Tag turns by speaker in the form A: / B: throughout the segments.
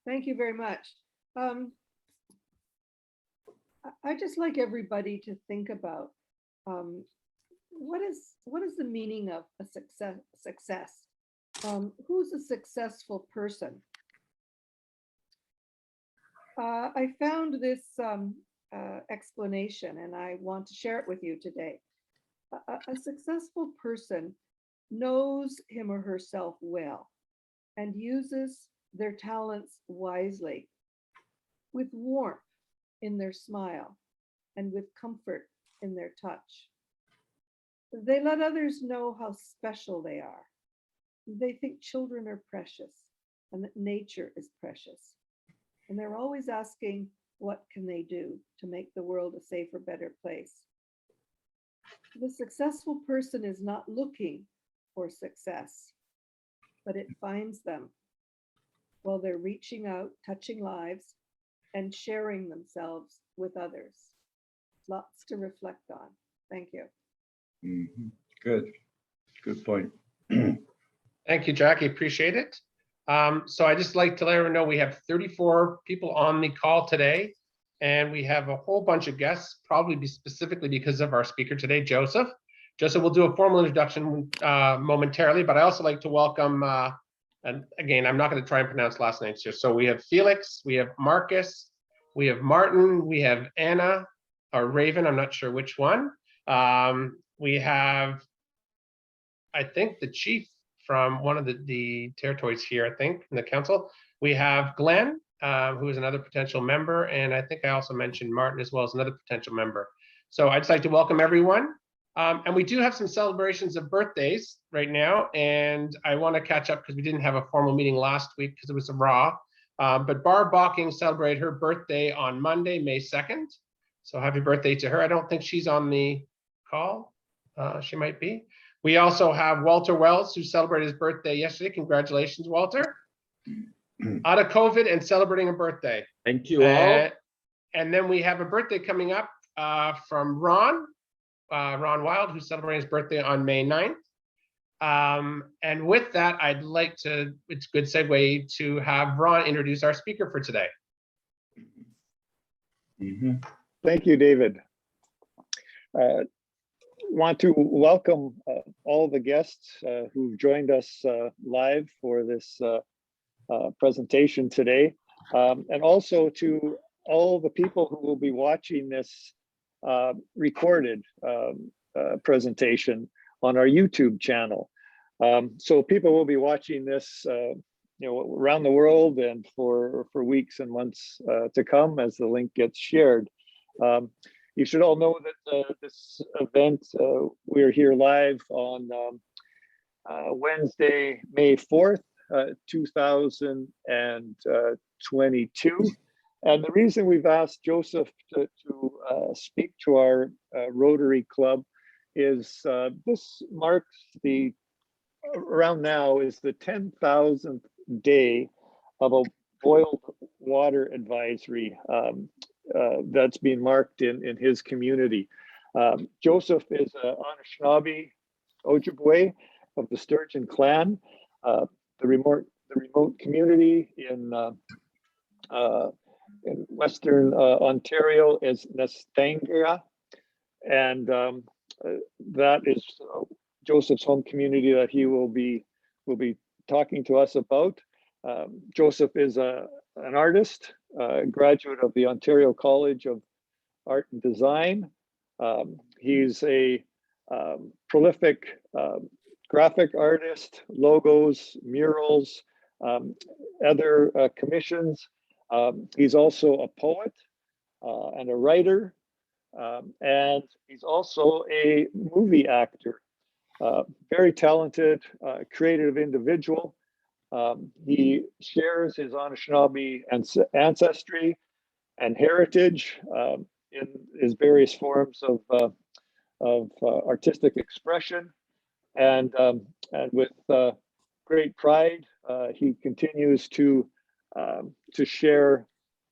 A: Thank you very much. Um, I just like everybody to think about um, what is the meaning of a success? Who's a successful person? I found this explanation, and I want to share it with you today. A successful person knows him or herself well and uses their talents wisely, with warmth in their smile and with comfort in their touch. They let others know how special they are. They think children are precious and that nature is precious. And they're always asking, what can they do to make the world a safer, better place? The successful person is not looking for success, but it finds them while they're reaching out, touching lives, and sharing themselves with others. Lots to reflect on. Thank you.
B: Good point.
C: Thank you, Jackie. Appreciate it. So I just like to let everyone know we have 34 people on the call today, and we have a whole bunch of guests, probably specifically because of our speaker today, Joseph. Joseph will do a formal introduction momentarily, but I also like to welcome, and again, I'm not going to try and pronounce last names here. So we have Felix, we have Marcus, we have Martin, we have Anna, or Raven, I'm not sure which one. We have, I think, the chief from one of the territories here, I think, in the council. We have Glenn, who is another potential member, and I think I also mentioned Martin as well as another potential member. So I'd just like to welcome everyone. And we do have some celebrations of birthdays right now, and I want to catch up because we didn't have a formal meeting last week because it was a raw. But Barb Balking celebrated her birthday on Monday, May 2nd. So happy birthday to her. I don't think she's on the call. She might be. We also have Walter Wells, who celebrated his birthday yesterday. Congratulations, Walter. Out of COVID and celebrating a birthday.
B: Thank you all.
C: And then we have a birthday coming up from Ron Wild, who's celebrating his birthday on May 9th. And with that, I'd like to, it's a good segue to have Ron introduce our speaker for today.
D: Thank you, David. Want to welcome all the guests who've joined us live for this presentation today, and also to all the people who will be watching this recorded presentation on our YouTube channel. So people will be watching this around the world and for weeks and months to come as the link gets shared. You should all know that this event, we're here live on Wednesday, May 4th, 2022. And the reason we've asked Joseph to speak to our Rotary Club is this marks around now is the 10,000th day of a boiled water advisory that's being marked in his community. Joseph is an Anishinaabe Ojibwe of the Sturgeon clan, the remote community in Western Ontario is Nestangia, and that is Joseph's home community that he will be talking to us about. Joseph is an artist, graduate of the Ontario College of Art and Design. He's a prolific graphic artist, logos, murals, other commissions. He's also a poet and a writer, and he's also a movie actor. Very talented, creative individual. He shares his Anishinaabe ancestry and heritage in his various forms of artistic expression, and with great pride, he continues to share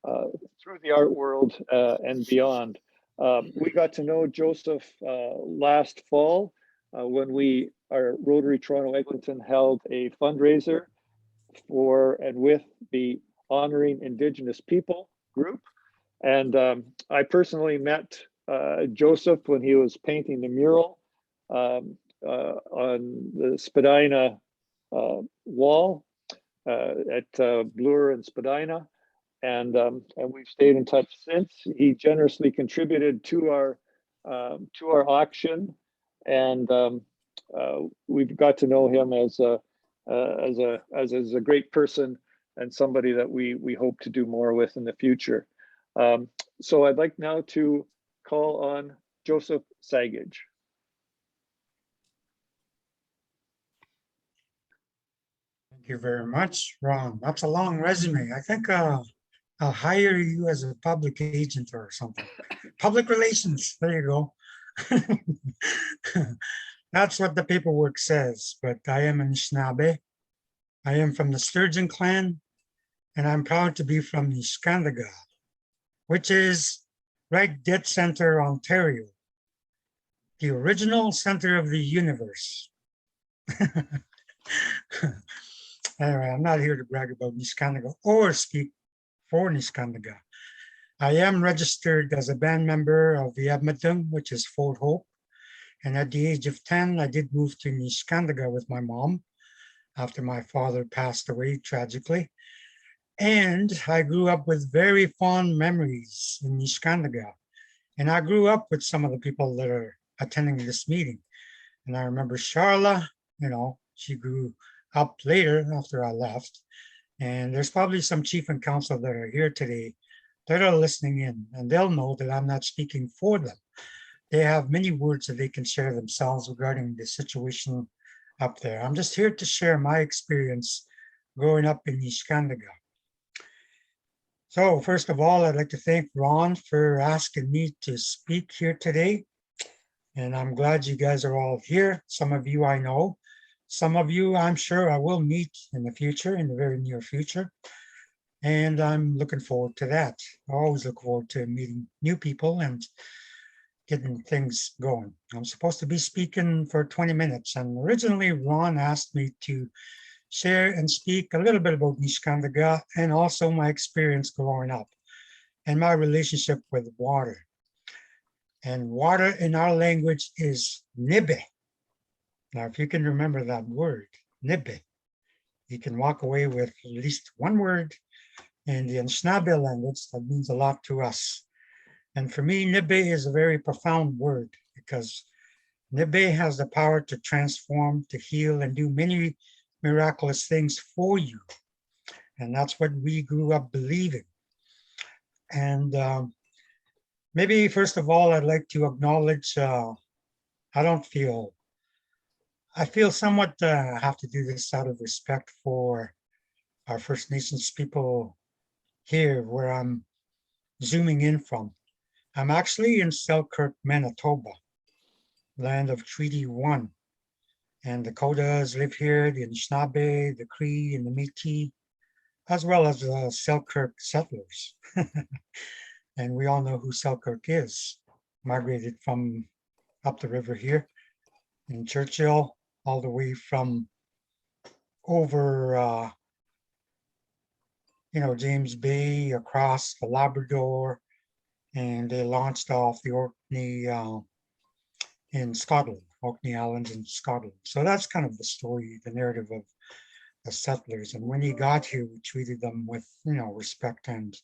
D: through the art world and beyond. We got to know Joseph last fall when our Rotary Toronto Eglinton held a fundraiser for and with the Honoring Indigenous People group. And I personally met Joseph when he was painting the mural on the Spadina wall at Bloor and Spadina. And we've stayed in touch since. He generously contributed to our auction, and we've got to know him as a great person and somebody that we hope to do more with in the future. So I'd like now to call on Joseph Sagage.
E: Thank you very much, Ron. That's a long resume. I think I'll hire you as a public agent or something. Public relations, there you go. That's what the paperwork says, but I am an Anishinaabe. I am from the Sturgeon clan, and I'm proud to be from Niskandaga, which is right dead center, Ontario, the original center of the universe. Anyway, I'm not here to brag about Niskandaga or speak for Niskandaga. I am registered as a band member of the Edmonton, which is Fort Hope. And at the age of 10, I did move to Niskandaga with my mom after my father passed away tragically. And I grew up with very fond memories in Niskandaga. And I grew up with some of the people that are attending this meeting. And I remember Charla, she grew up later after I left. And there's probably some chief and council that are here today that are listening in, and they'll know that I'm not speaking for them. They have many words that they can share themselves regarding the situation up there. I'm just here to share my experience growing up in Niskandaga. So first of all, I'd like to thank Ron for asking me to speak here today. And I'm glad you guys are all here. Some of you I know. Some of you, I'm sure I will meet in the future, in the very near future. And I'm looking forward to that. I always look forward to meeting new people and getting things going. I'm supposed to be speaking for 20 minutes. And originally, Ron asked me to share and speak a little bit about Niskandaga and also my experience growing up and my relationship with water. And water in our language is nibe. Now, if you can remember that word, nibe, you can walk away with at least one word in the Anishinaabe language that means a lot to us. And for me, nibe is a very profound word because nibe has the power to transform, to heal, and do many miraculous things for you. And that's what we grew up believing. And maybe first of all, I'd like to acknowledge, I feel somewhat have to do this out of respect for our First Nations people here where I'm zooming in from. I'm actually in Selkirk, Manitoba, land of Treaty 1. And the Dakotas live here, the Anishinaabe, the Cree, and the Métis, as well as the Selkirk settlers. And we all know who Selkirk is, migrated from up the river here in Churchill, all the way from over, James Bay across the Labrador, and they launched off the Orkney in Scotland, Orkney Islands in Scotland. So that's kind of the story, the narrative of the settlers. And when he got here, we treated them with, respect, and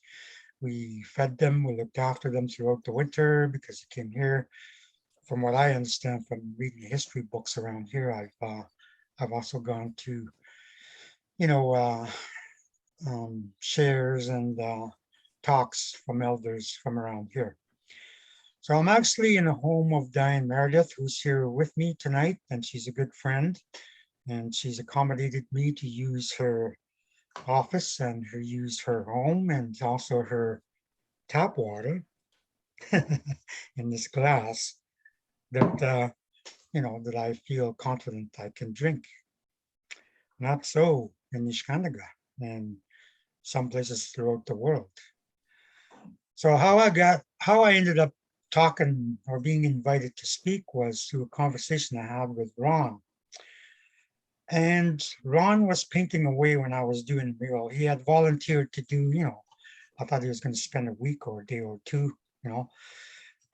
E: we fed them, we looked after them throughout the winter because they came here. From what I understand from reading history books around here, I've also gone to, shares and talks from elders from around here. So I'm actually in the home of Diane Meredith, who's here with me tonight, and she's a good friend. And she's accommodated me to use her office and use her home and also her tap water in this glass that, that I feel confident I can drink. Not so in Niskandaga and some places throughout the world. So how I ended up talking or being invited to speak was through a conversation I had with Ron. And Ron was painting away when I was doing the mural. He had volunteered to do, I thought he was going to spend a week or a day or two, you know.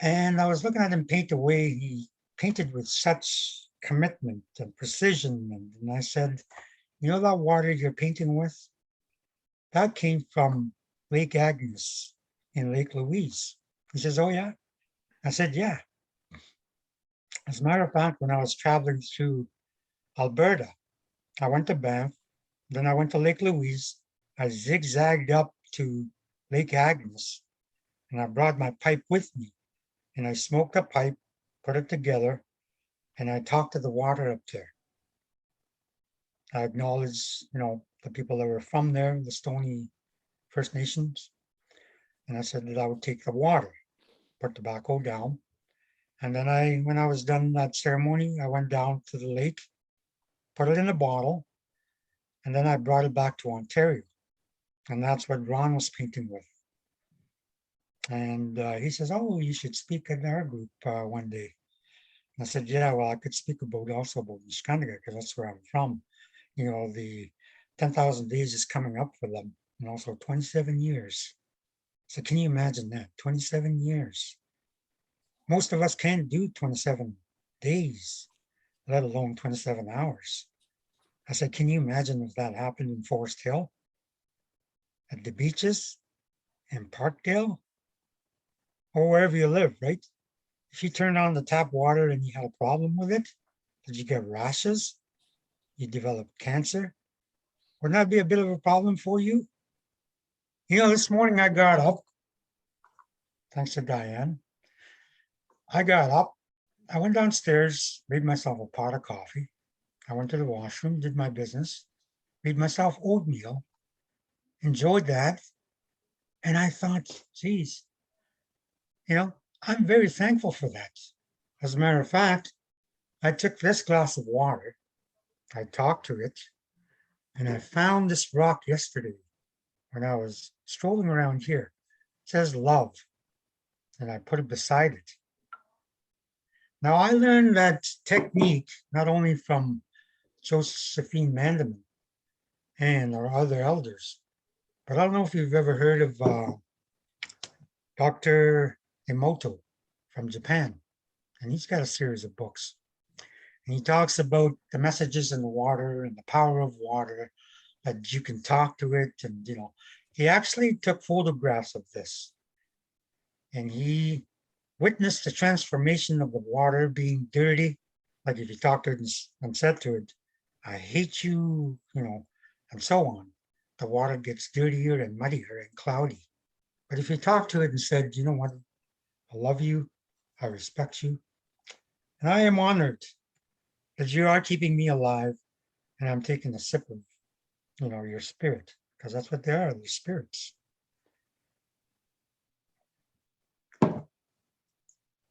E: And I was looking at him paint away. He painted with such commitment and precision. And I said, you know that water you're painting with? That came from Lake Agnes in Lake Louise. He says, oh yeah? I said, yeah. As a matter of fact, when I was traveling through Alberta, I went to Banff, then I went to Lake Louise. I zigzagged up to Lake Agnes, and I brought my pipe with me. And I smoked a pipe, put it together, and I talked to the water up there. I acknowledged, the people that were from there, the Stoney First Nations. And I said that I would take the water, put tobacco down. And then when I was done that ceremony, I went down to the lake, put it in a bottle, and then I brought it back to Ontario. And that's what Ron was painting with. And he says, oh, you should speak at our group one day. And I said, yeah, well, I could speak also about Niskandiga, because that's where I'm from. The 10,000 days is coming up for them, and also 27 years. So can you imagine that? 27 years. Most of us can't do 27 days, let alone 27 hours. I said, can you imagine if that happened in Forest Hill, at the beaches, in Parkdale, or wherever you live, right? If you turned on the tap water and you had a problem with it, did you get rashes? You develop cancer? Wouldn't that be a bit of a problem for you? This morning I got up, thanks to Diane. I got up, I went downstairs, made myself a pot of coffee. I went to the washroom, did my business, made myself oatmeal, enjoyed that. And I thought, geez, I'm very thankful for that. As a matter of fact, I took this glass of water, I talked to it, and I found this rock yesterday when I was strolling around here. It says love, and I put it beside it. Now I learned that technique not only from Josephine Mandelman and our other elders, but I don't know if you've ever heard of Dr. Emoto from Japan, and he's got a series of books. And he talks about the messages in the water and the power of water, that you can talk to it. And, he actually took photographs of this. And he witnessed the transformation of the water being dirty. Like if you talk to it and said to it, I hate you, and so on. The water gets dirtier and muddier and cloudy. But if you talk to it and said, you know what, I love you, I respect you, and I am honored that you are keeping me alive, and I'm taking a sip of, your spirit, because that's what they are, they're spirits.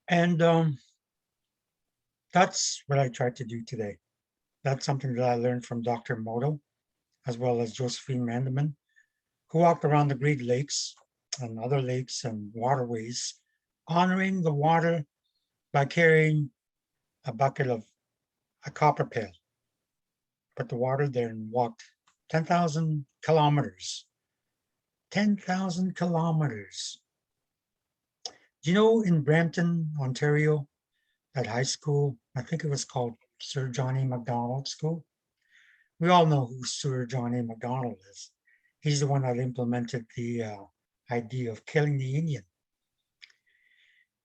E: And that's what I tried to do today. That's something that I learned from Dr. Moto, as well as Josephine Mandelman, who walked around the Great Lakes and other lakes and waterways, honoring the water by carrying a bucket of a copper pail, put the water there and walked 10,000 kilometers. 10,000 kilometers. Do you know in Brampton, Ontario, at high school, I think it was called Sir John A. Macdonald School? We all know who Sir John A. Macdonald is. He's the one that implemented the idea of killing the Indian.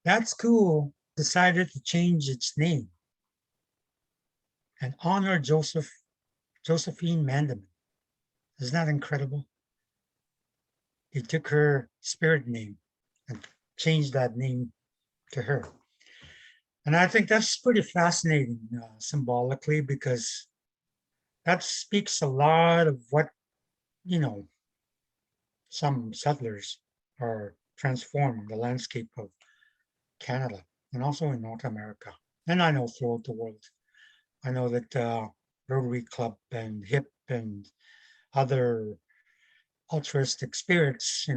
E: That school decided to change its name and honor Josephine Mandelman. Isn't that incredible? He took her spirit name and changed that name to her. And I think that's pretty fascinating symbolically, because that speaks a lot of what, some settlers are transforming the landscape of Canada and also in North America. And I know throughout the world. I know that Rotary Club and HIP and other altruistic spirits,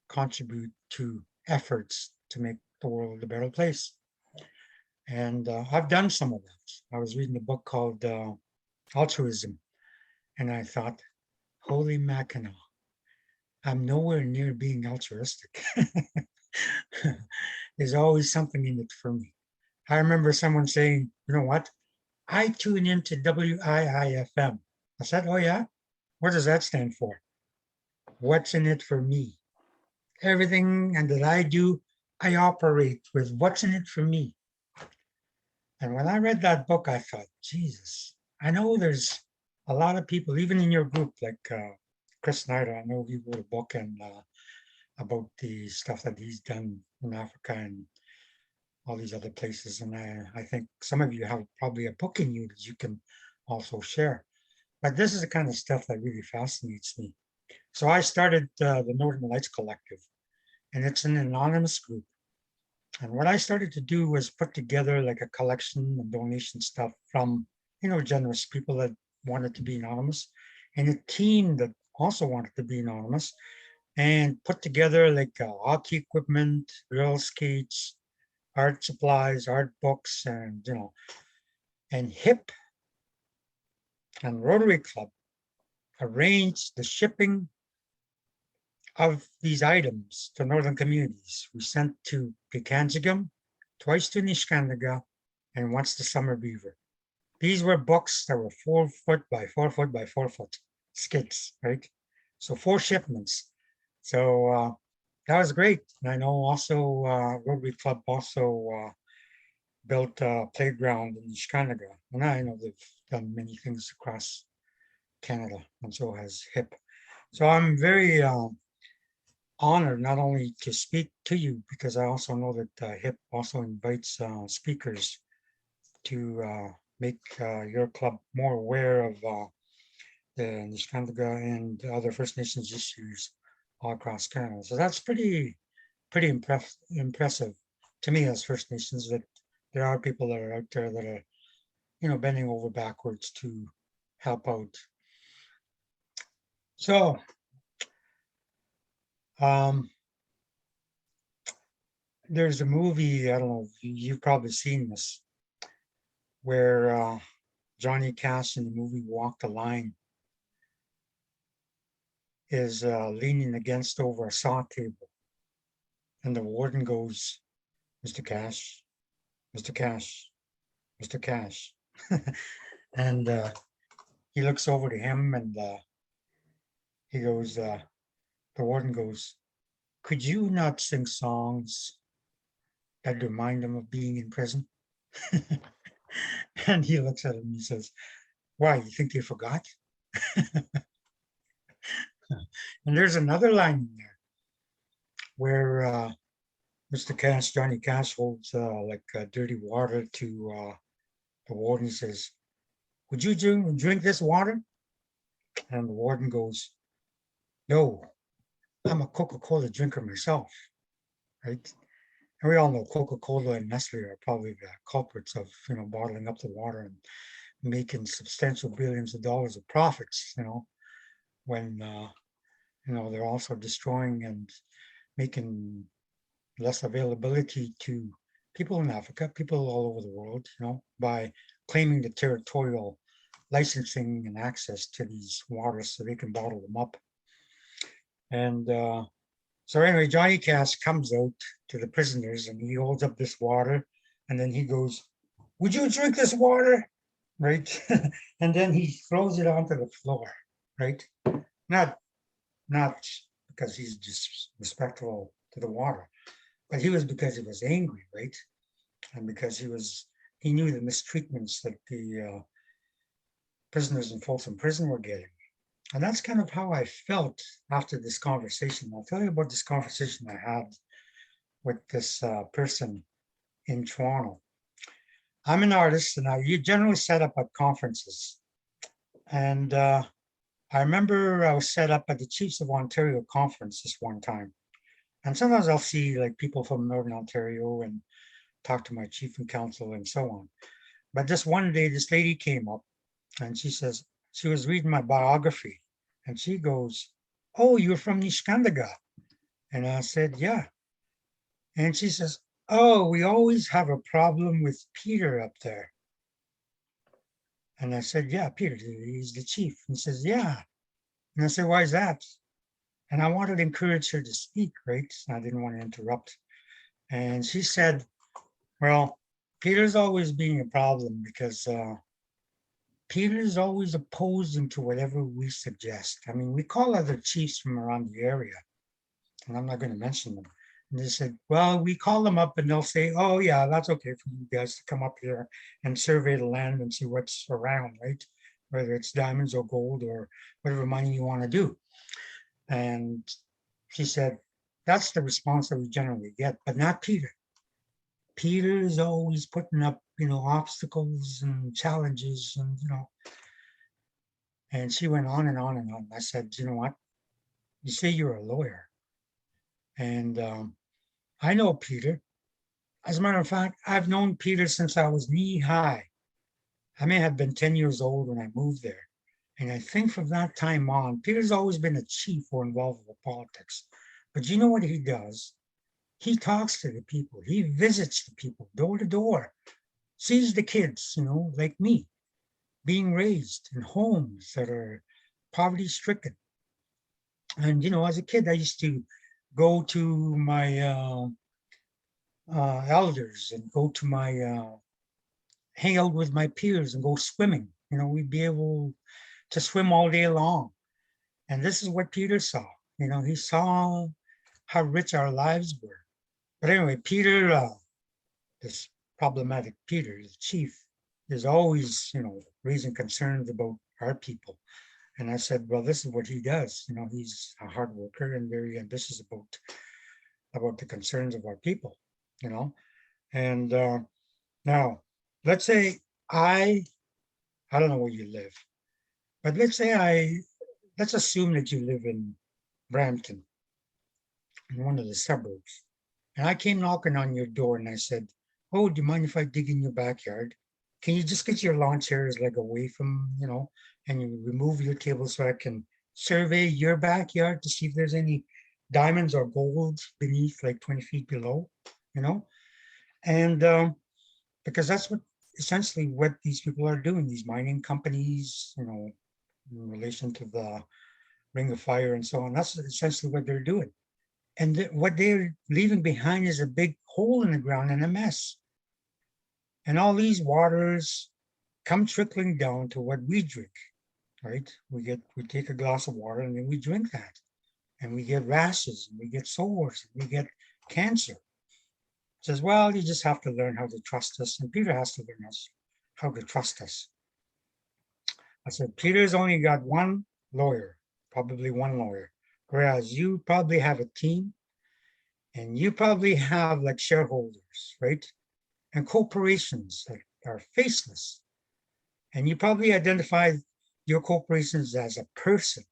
E: contribute to efforts to make the world a better place. And I've done some of that. I was reading a book called altruism. And I thought, holy Mackinaw, I'm nowhere near being altruistic. There's always something in it for me. I remember someone saying, you know what? I tune into WIIFM. I said, oh yeah? What does that stand for? What's in it for me? Everything and that I do, I operate with what's in it for me. And when I read that book, I thought, Jesus, I know there's a lot of people, even in your group, like Chris Snyder, I know he wrote a book and about the stuff that he's done in Africa and all these other places. And I think some of you have probably a book in you that you can also share. But this is the kind of stuff that really fascinates me. So I started the Northern Lights Collective, and it's an anonymous group. And what I started to do was put together like a collection of donation stuff from, generous people that wanted to be anonymous, and a team that also wanted to be anonymous, and put together like hockey equipment, roller skates, art supplies, art books, and and HIP and Rotary Club arranged the shipping of these items to northern communities. We sent to Pikanjigam, twice to Nishkandaga, and once to Summer Beaver. These were books that were 4 foot by 4 foot by 4 foot skids, right? So 4 shipments. So that was great. And I know also Rotary Club also built a playground in Nishkandaga. And I know they've done many things across Canada, and so has HIP. So I'm very honored not only to speak to you, because I also know that HIP also invites speakers to make your club more aware of the Niskandaga and other First Nations issues all across Canada. So that's pretty impressive to me as First Nations, that there are people that are out there that are, bending over backwards to help out. So, there's a movie, I don't know, you've probably seen this, where Johnny Cash in the movie Walk the Line is leaning against over a saw table. And the warden goes, Mr. Cash, Mr. Cash, Mr. Cash. And he looks over to him and he goes, the warden goes, could you not sing songs that remind him of being in prison? And he looks at him and he says, why, you think they forgot? And there's another line in there where Mr. Cash, Johnny Cash, holds like dirty water to the warden. He says, would you drink this water? And the warden goes, no, I'm a Coca-Cola drinker myself, right? And we all know Coca-Cola and Nestle are probably the culprits of, bottling up the water and making substantial billions of dollars of profits, when, they're also destroying and making less availability to people in Africa, people all over the world, by claiming the territorial licensing and access to these waters so they can bottle them up. And so anyway, Johnny Cash comes out to the prisoners and he holds up this water and then he goes, would you drink this water? Right? And then he throws it onto the floor, right? Not because he's disrespectful to the water, but he was because he was angry, right? And because he knew the mistreatments that the prisoners in Folsom Prison were getting. And that's kind of how I felt after this conversation. I'll tell you about this conversation I had with this person in Toronto. I'm an artist and I generally set up at conferences. And I remember I was set up at the Chiefs of Ontario conference this one time. And sometimes I'll see like people from Northern Ontario and talk to my chief and council and so on. But just one day, this lady came up and she says, she was reading my biography and she goes, oh, you're from Nishkandaga. And I said, yeah. And she says, oh, we always have a problem with Peter up there. And I said, yeah, Peter, he's the chief. He says, yeah. And I said, why is that? And I wanted to encourage her to speak, right? I didn't want to interrupt. And she said, well, Peter's always being a problem because Peter's always opposing to whatever we suggest. I mean, we call other chiefs from around the area, and I'm not going to mention them. And they said, well, we call them up and they'll say, oh, yeah, that's okay for you guys to come up here and survey the land and see what's around, right? Whether it's diamonds or gold or whatever money you want to do. And she said, that's the response that we generally get, but not Peter. Peter is always putting up, obstacles and challenges and. And she went on and on and on. I said, you know what? You say you're a lawyer. And I know Peter. As a matter of fact, I've known Peter since I was knee high. I may have been 10 years old when I moved there. And I think from that time on, Peter's always been a chief or involved with politics. But you know what he does? He talks to the people. He visits the people door to door, sees the kids, like me, being raised in homes that are poverty stricken. And, as a kid, I used to go to my elders and go to my, hang out with my peers and go swimming. We'd be able to swim all day long. And this is what Peter saw. He saw how rich our lives were. But anyway, Peter, this problematic Peter, the chief, is always, raising concerns about our people. And I said, well, this is what he does. He's a hard worker and very ambitious about the concerns of our people, And now, let's say I don't know where you live, but let's assume that you live in Brampton, in one of the suburbs. And I came knocking on your door and I said, oh, do you mind if I dig in your backyard? Can you just get your lawn chairs like away from, and you remove your table so I can survey your backyard to see if there's any diamonds or gold beneath, like 20 feet below, And because that's essentially what these people are doing, these mining companies, in relation to the Ring of Fire and so on. That's essentially what they're doing. And what they're leaving behind is a big hole in the ground and a mess. And all these waters come trickling down to what we drink, right? We take a glass of water and then we drink that. And we get rashes, and we get sores, and we get cancer. Says, well, you just have to learn how to trust us. And Peter has to learn how to trust us. I said, Peter's only got one lawyer, probably one lawyer, whereas you probably have a team and you probably have like shareholders, right? And corporations that are faceless. And you probably identify your corporations as a person.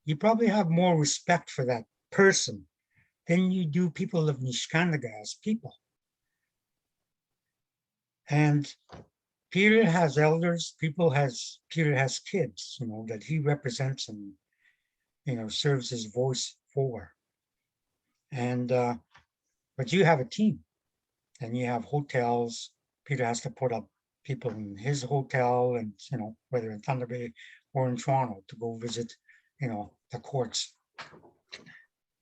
E: You probably have more respect for that person than you do people of Niskandaga as people. And Peter has elders, Peter has kids, that he represents and, serves his voice for. And, but you have a team and you have hotels. Peter has to put up people in his hotel and, whether in Thunder Bay or in Toronto to go visit, the courts.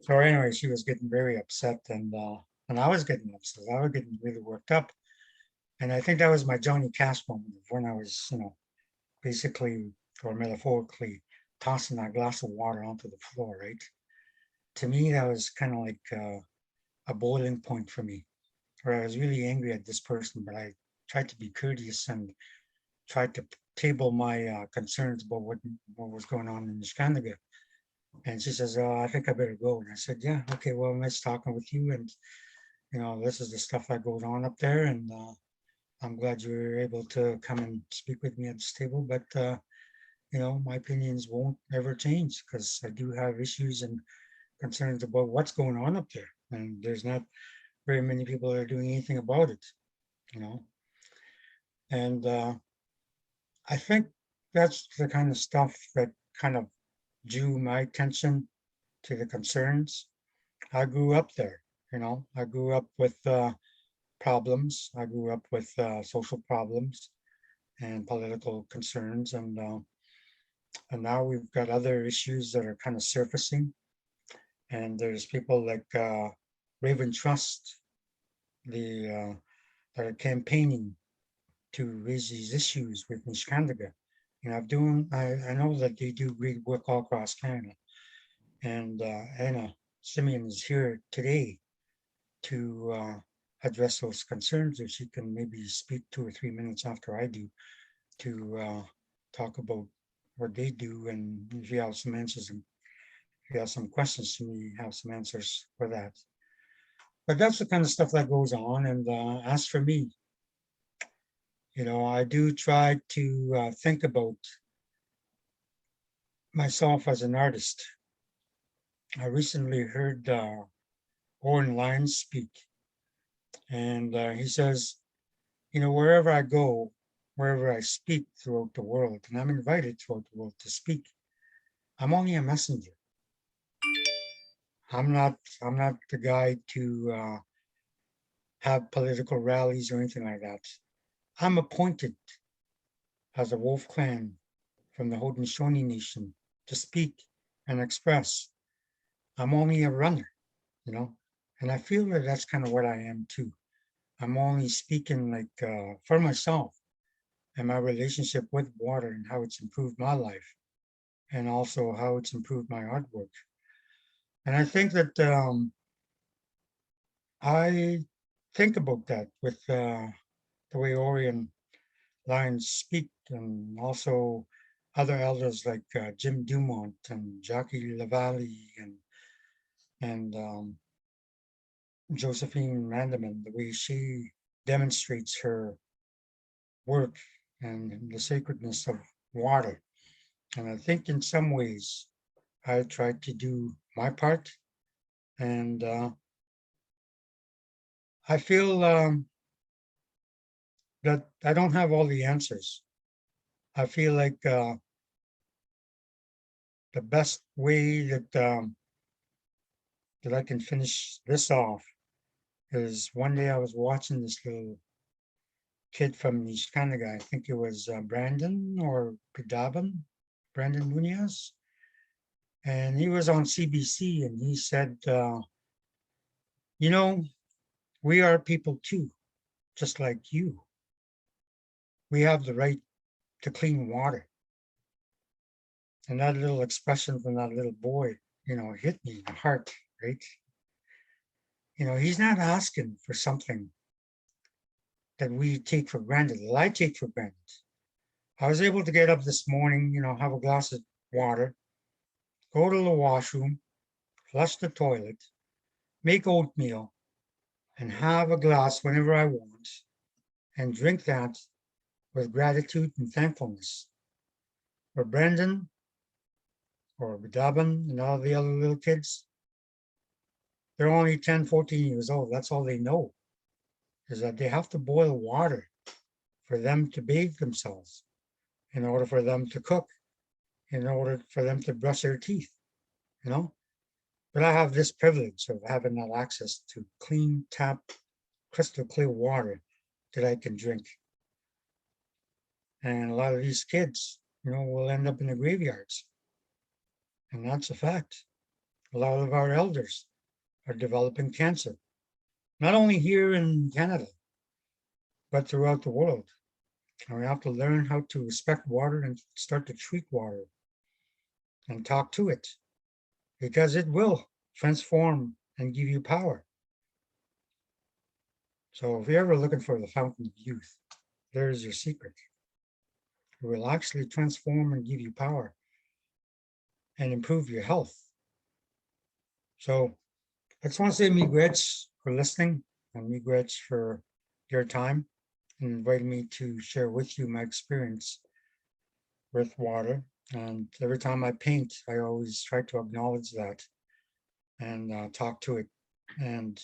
E: So anyway, she was getting very upset and I was getting upset. I was getting really worked up. And I think that was my Johnny Cash moment when I was, basically or metaphorically tossing that glass of water onto the floor, right? To me, that was kind of like a boiling point for me, where I was really angry at this person, but I tried to be courteous and tried to table my concerns about what was going on in Niskandaga. And she says, oh, I think I better go. And I said, yeah, okay, well, nice talking with you. And, this is the stuff that goes on up there. And I'm glad you were able to come and speak with me at this table. But, my opinions won't ever change because I do have issues and concerns about what's going on up there. And there's not very many people that are doing anything about it, And I think that's the kind of stuff that kind of drew my attention to the concerns. I grew up there, I grew up with problems. I grew up with social problems. and political concerns. And now we've got other issues that are kind of surfacing. And there's people like Raven Trust, that are campaigning to raise these issues with Niskandaga. I know that they do great work all across Canada. And Anna Simeon is here today to address those concerns. If she can maybe speak 2 or 3 minutes after I do to talk about what they do, and if you have some answers, and if you have some questions to me, have some answers for that. But that's the kind of stuff that goes on. And as for me, I do try to think about myself as an artist. I recently heard Oren Lyons speak, and he says, wherever I go, wherever I speak throughout the world, and I'm invited throughout the world to speak, I'm only a messenger. I'm not the guy to have political rallies or anything like that. I'm appointed as a Wolf Clan from the Haudenosaunee Nation to speak and express. I'm only a runner, and I feel that that's kind of what I am too. I'm only speaking like for myself and my relationship with water and how it's improved my life, and also how it's improved my artwork. And I think that I think about that with the way Oren Lyons speak, and also other elders like Jim Dumont and Jackie Lavallee and Josephine Randeman, the way she demonstrates her work and the sacredness of water. And I think in some ways I tried to do my part, and I feel that I don't have all the answers. I feel like the best way that I can finish this off is one day I was watching this little kid from Niskandaga. I think it was Brandon or Pidaban, Brandon Nunez. And he was on CBC, and he said, we are people too, just like you. We have the right to clean water. And that little expression from that little boy, hit me in the heart, right? He's not asking for something that we take for granted, that I take for granted. I was able to get up this morning, have a glass of water, go to the washroom, flush the toilet, make oatmeal, and have a glass whenever I want, and drink that with gratitude and thankfulness. For Brendan or Bidaban and all the other little kids, they're only 10, 14 years old. That's all they know, is that they have to boil water for them to bathe themselves, in order for them to cook, in order for them to brush their teeth, But I have this privilege of having that access to clean, tap, crystal clear water that I can drink. And a lot of these kids, will end up in the graveyards. And that's a fact. A lot of our elders are developing cancer, not only here in Canada, but throughout the world. And we have to learn how to respect water and start to treat water and talk to it, because it will transform and give you power. So if you're ever looking for the fountain of youth, there's your secret. It will actually transform and give you power and improve your health. So I just want to say miigwech for listening, and miigwech for your time and inviting me to share with you my experience with water. And every time I paint, I always try to acknowledge that and talk to it and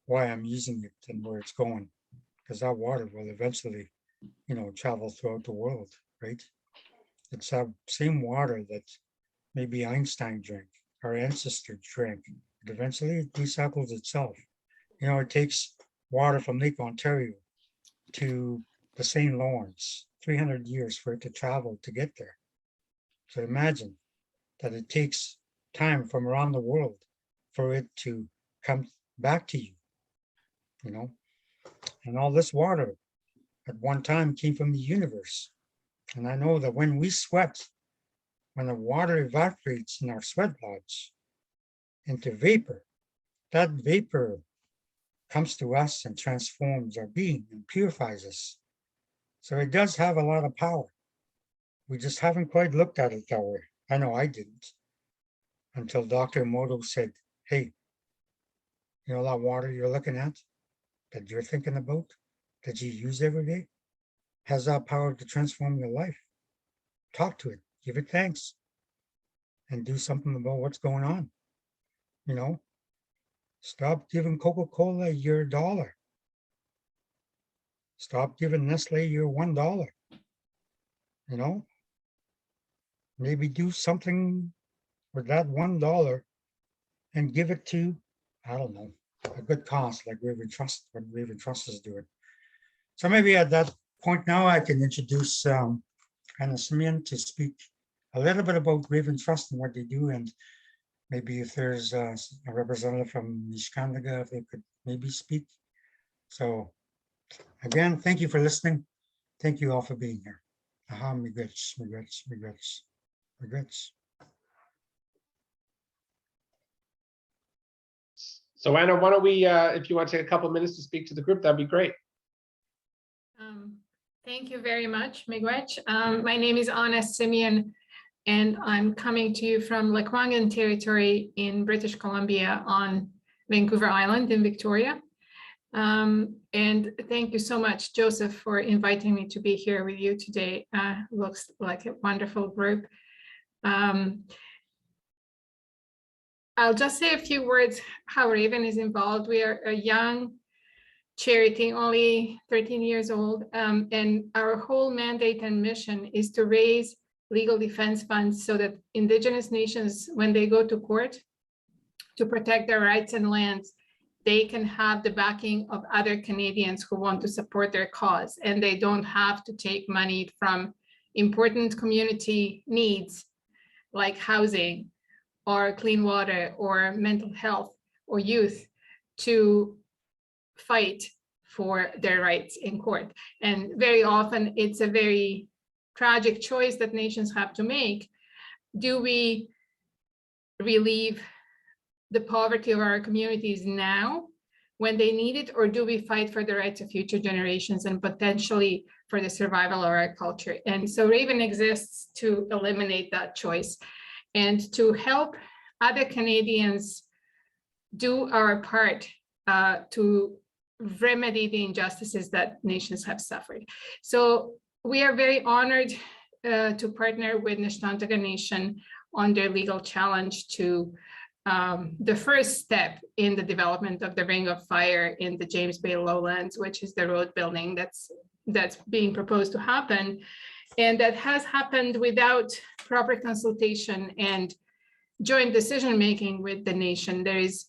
E: why I'm using it and where it's going, because that water will eventually, travel throughout the world, right? It's that same water that maybe Einstein drank, our ancestors drank. But eventually it recycles itself. It takes water from Lake Ontario to the St. Lawrence, 300 years for it to travel to get there. So imagine that it takes time from around the world for it to come back to you, you know? And all this water at one time came from the universe. And I know that when we sweat, when the water evaporates in our sweat lodge into vapor, that vapor comes to us and transforms our being and purifies us. So it does have a lot of power. We just haven't quite looked at it that way. I know I didn't until Dr. Emoto said, hey, you know that water you're looking at, that you're thinking about, that you use every day, has that power to transform your life. Talk to it, give it thanks, and do something about what's going on. You know, stop giving Coca-Cola your $1. Stop giving Nestle your $1. You know, maybe do something with that $1 and give it to, I don't know, a good cause like Raven Trust, what Raven Trust is doing. So maybe at that point now I can introduce Anna Simeon to speak a little bit about Raven Trust and what they do, and maybe if there's a representative from Niskandaga, if they could maybe speak. So again, thank you for listening. Thank you all for being here. Aha, regrets.
C: So Anna, why don't we, if you want to take a couple of minutes to speak to the group, that'd be great.
F: Thank you very much, Miigwech. My name is Anna Simeon, and I'm coming to you from Lekwungen territory in British Columbia on Vancouver Island in Victoria. And thank you so much, Joseph, for inviting me to be here with you today. Looks like a wonderful group. I'll just say a few words how Raven is involved. We are a young charity, only 13 years old, and our whole mandate and mission is to raise legal defense funds so that Indigenous nations, when they go to court to protect their rights and lands, they can have the backing of other Canadians who want to support their cause, and they don't have to take money from important community needs like housing or clean water or mental health or youth to fight for their rights in court. And very often it's a very tragic choice that nations have to make. Do we relieve the poverty of our communities now when they need it, or do we fight for the rights of future generations and potentially for the survival of our culture? And so Raven exists to eliminate that choice and to help other Canadians do our part to remedy the injustices that nations have suffered. So we are very honored to partner with Nishnantaga Nation on their legal challenge to the first step in the development of the Ring of Fire in the James Bay Lowlands, which is the road building that's being proposed to happen. And that has happened without proper consultation and joint decision-making with the nation. There is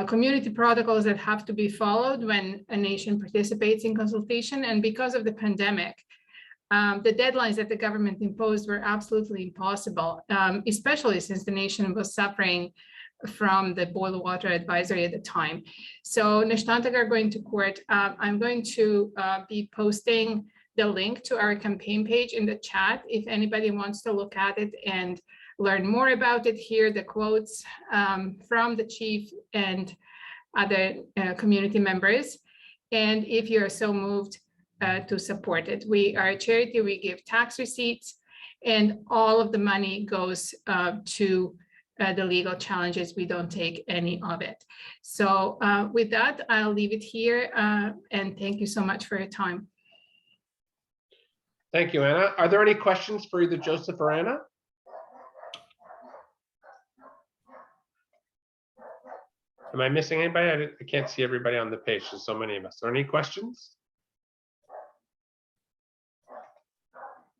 F: community protocols that have to be followed when a nation participates in consultation. And because of the pandemic, the deadlines that the government imposed were absolutely impossible, especially since the nation was suffering from the boil water advisory at the time. So Nishnantaga are going to court. I'm going to be posting the link to our campaign page in the chat if anybody wants to look at it and learn more about it. Hear the quotes from the chief and other community members. And if you're so moved, to support it. We are a charity, we give tax receipts, and all of the money goes to the legal challenges. We don't take any of it. So with that, I'll leave it here, and thank you so much for your time.
C: Thank you, Anna. Are there any questions for either Joseph or Anna? Am I missing anybody? I can't see everybody on the page. There's so many of us. Are there any questions?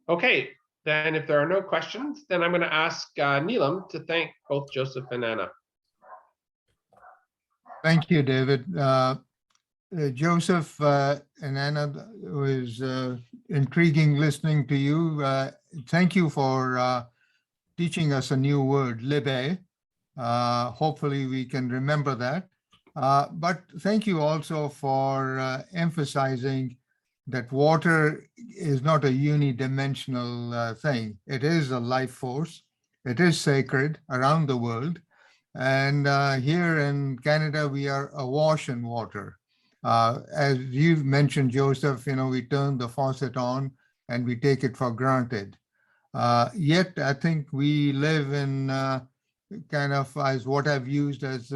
C: Okay, then if there are no questions, then I'm going to ask Neelam to thank both Joseph and Anna.
G: Thank you, David. Joseph and Anna, it was intriguing listening to you. Thank you for teaching us a new word, libe. Hopefully we can remember that. But thank you also for emphasizing that water is not a unidimensional thing. It is a life force. It is sacred around the world. And here in Canada, we are awash in water. As you've mentioned, Joseph, we turn the faucet on and we take it for granted. Yet, I think we live in kind of, as what I've used as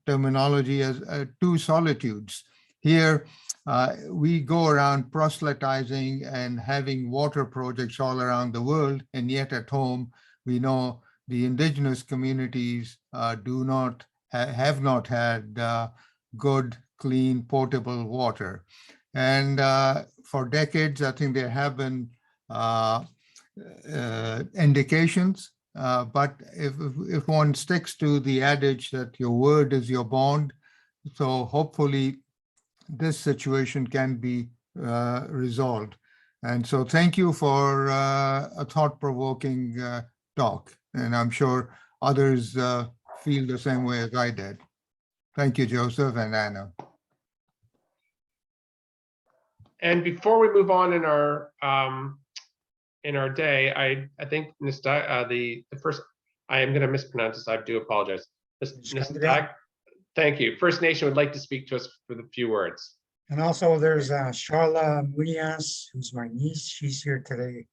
G: terminology, as two solitudes. Here, we go around proselytizing and having water projects all around the world, and yet at home, we know the indigenous communities have not had good, clean, potable water. And for decades, I think there have been indications, but if one sticks to the adage that your word is your bond, so hopefully this situation can be resolved. And so thank you for a thought-provoking talk. And I'm sure others feel the same way as I did. Thank you, Joseph and Anna.
C: And before we move on in our day, I think the first, I am going to mispronounce this. I do apologize. Thank you. First Nation would like to speak to us for the few words.
E: And also there's Charla Munias, who's my niece. She's here today.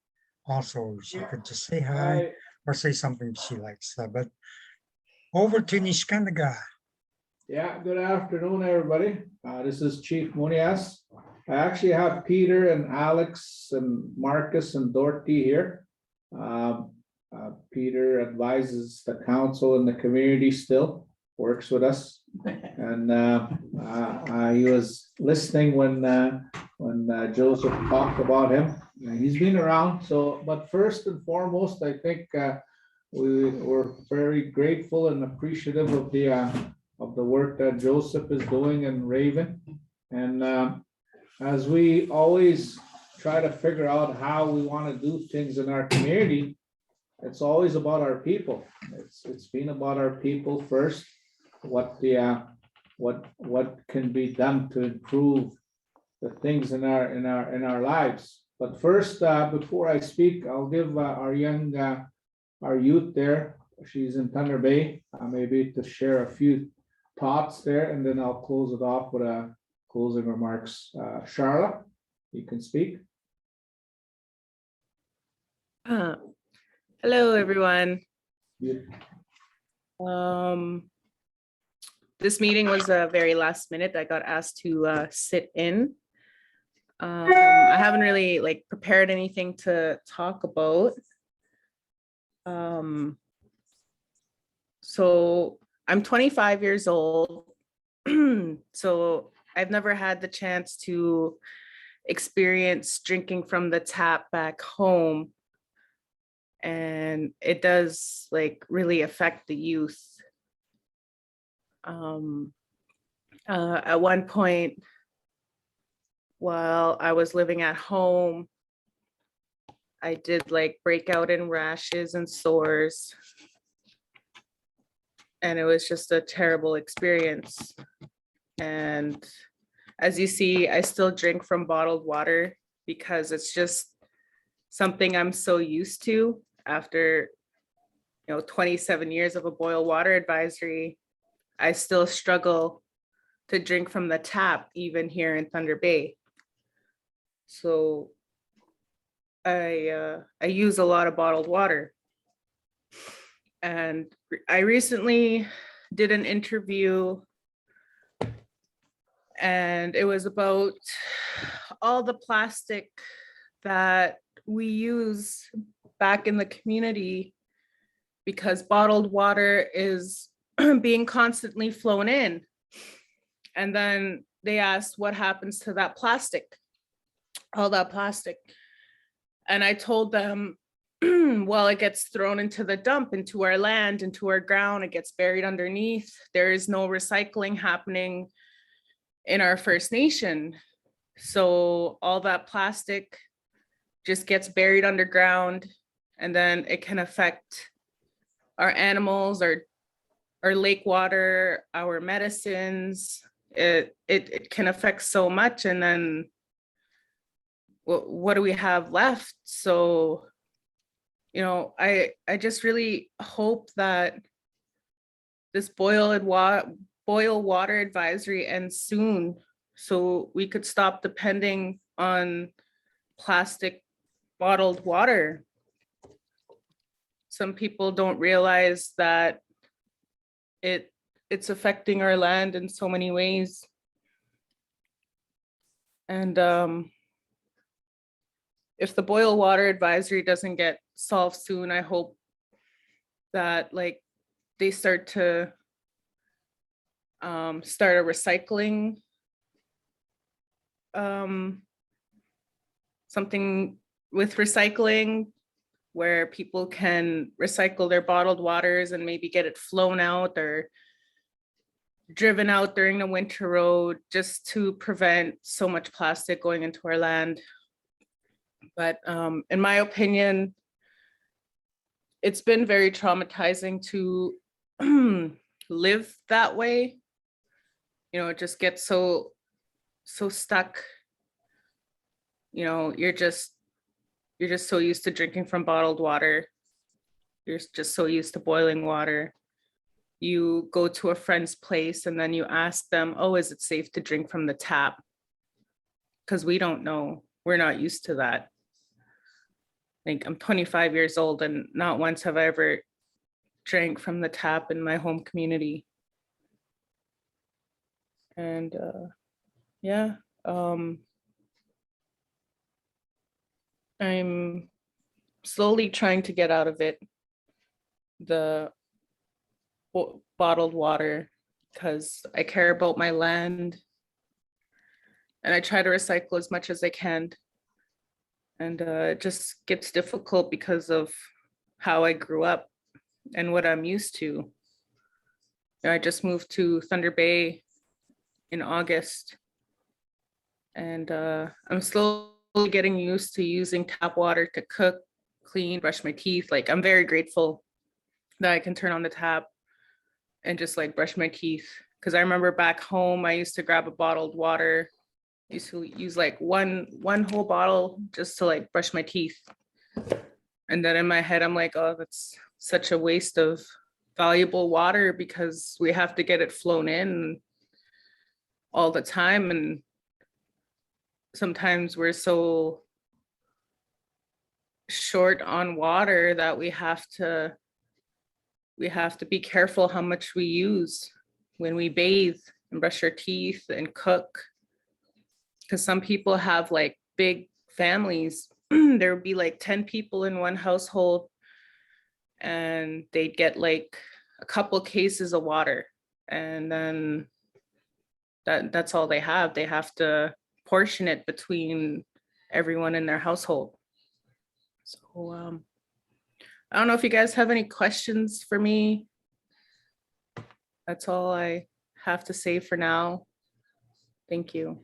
E: Also, she could just say hi or say something she likes. But over to Nishkandaga.
H: Yeah, good afternoon, everybody. This is Chief Munias. I actually have Peter and Alex and Marcus and Dorothy here. Peter advises the council and the community still, works with us. And he was listening when Joseph talked about him. He's been around, but first and foremost, I think we were very grateful and appreciative of the work that Joseph is doing in Raven. And as we always try to figure out how we want to do things in our community, it's always about our people. It's been about our people first. What can be done to improve the things in our lives. But first, before I speak, I'll give our youth there. She's in Thunder Bay, maybe to share a few thoughts there, and then I'll close it off with closing remarks. Charla, you can speak.
I: Hello, everyone.
H: Yeah.
I: This meeting was very last minute. I got asked to sit in. I haven't really prepared anything to talk about. So I'm 25 years old. So I've never had the chance to experience drinking from the tap back home. And it does really affect the youth. At one point, while I was living at home, I did break out in rashes and sores. And it was just a terrible experience. And as you see, I still drink from bottled water because it's just something I'm so used to after 27 years of a boil water advisory. I still struggle to drink from the tap, even here in Thunder Bay. So I use a lot of bottled water. And I recently did an interview, and it was about all the plastic that we use back in the community because bottled water is being constantly flown in. And then they asked what happens to that plastic, all that plastic. And I told them, well, it gets thrown into the dump, into our land, into our ground, it gets buried underneath. There is no recycling happening. in our First Nation. So all that plastic just gets buried underground, and then it can affect our animals, our lake water, our medicines. It can affect so much, and then what do we have left? So, you know, I just really hope that this boil water advisory ends soon, so we could stop depending on plastic bottled water. Some people don't realize that it's affecting our land in so many ways. And if the boil water advisory doesn't get solved soon, I hope that like they start to start a recycling something with recycling, where people can recycle their bottled waters and maybe get it flown out or driven out during the winter road, just to prevent so much plastic going into our land. But in my opinion, it's been very traumatizing to live that way. You know, it just gets so stuck. You know, you're just so used to drinking from bottled water. You're just so used to boiling water. You go to a friend's place and then you ask them, oh, is it safe to drink from the tap? Because we don't know. We're not used to that. Like, I'm 25 years old and not once have I ever drank from the tap in my home community. And yeah, I'm slowly trying to get out of it, the bottled water, because I care about my land and I try to recycle as much as I can. And it just gets difficult because of how I grew up and what I'm used to. You know, I just moved to Thunder Bay in August, and I'm slowly getting used to using tap water to cook, clean, brush my teeth. Like, I'm very grateful that I can turn on the tap and just like brush my teeth. Because I remember back home, I used to grab a bottled water, used to use like one whole bottle just to like brush my teeth. And then in my head, I'm like, oh, that's such a waste of valuable water, because we have to get it flown in all the time. And sometimes we're so short on water that we have to be careful how much we use when we bathe and brush our teeth and cook. Because some people have like big families. There would be like 10 people in one household, and they'd get like a couple cases of water, and then that's all they have. They have to portion it between everyone in their household. So I don't know if you guys have any questions for me. That's all I have to say for now. Thank you.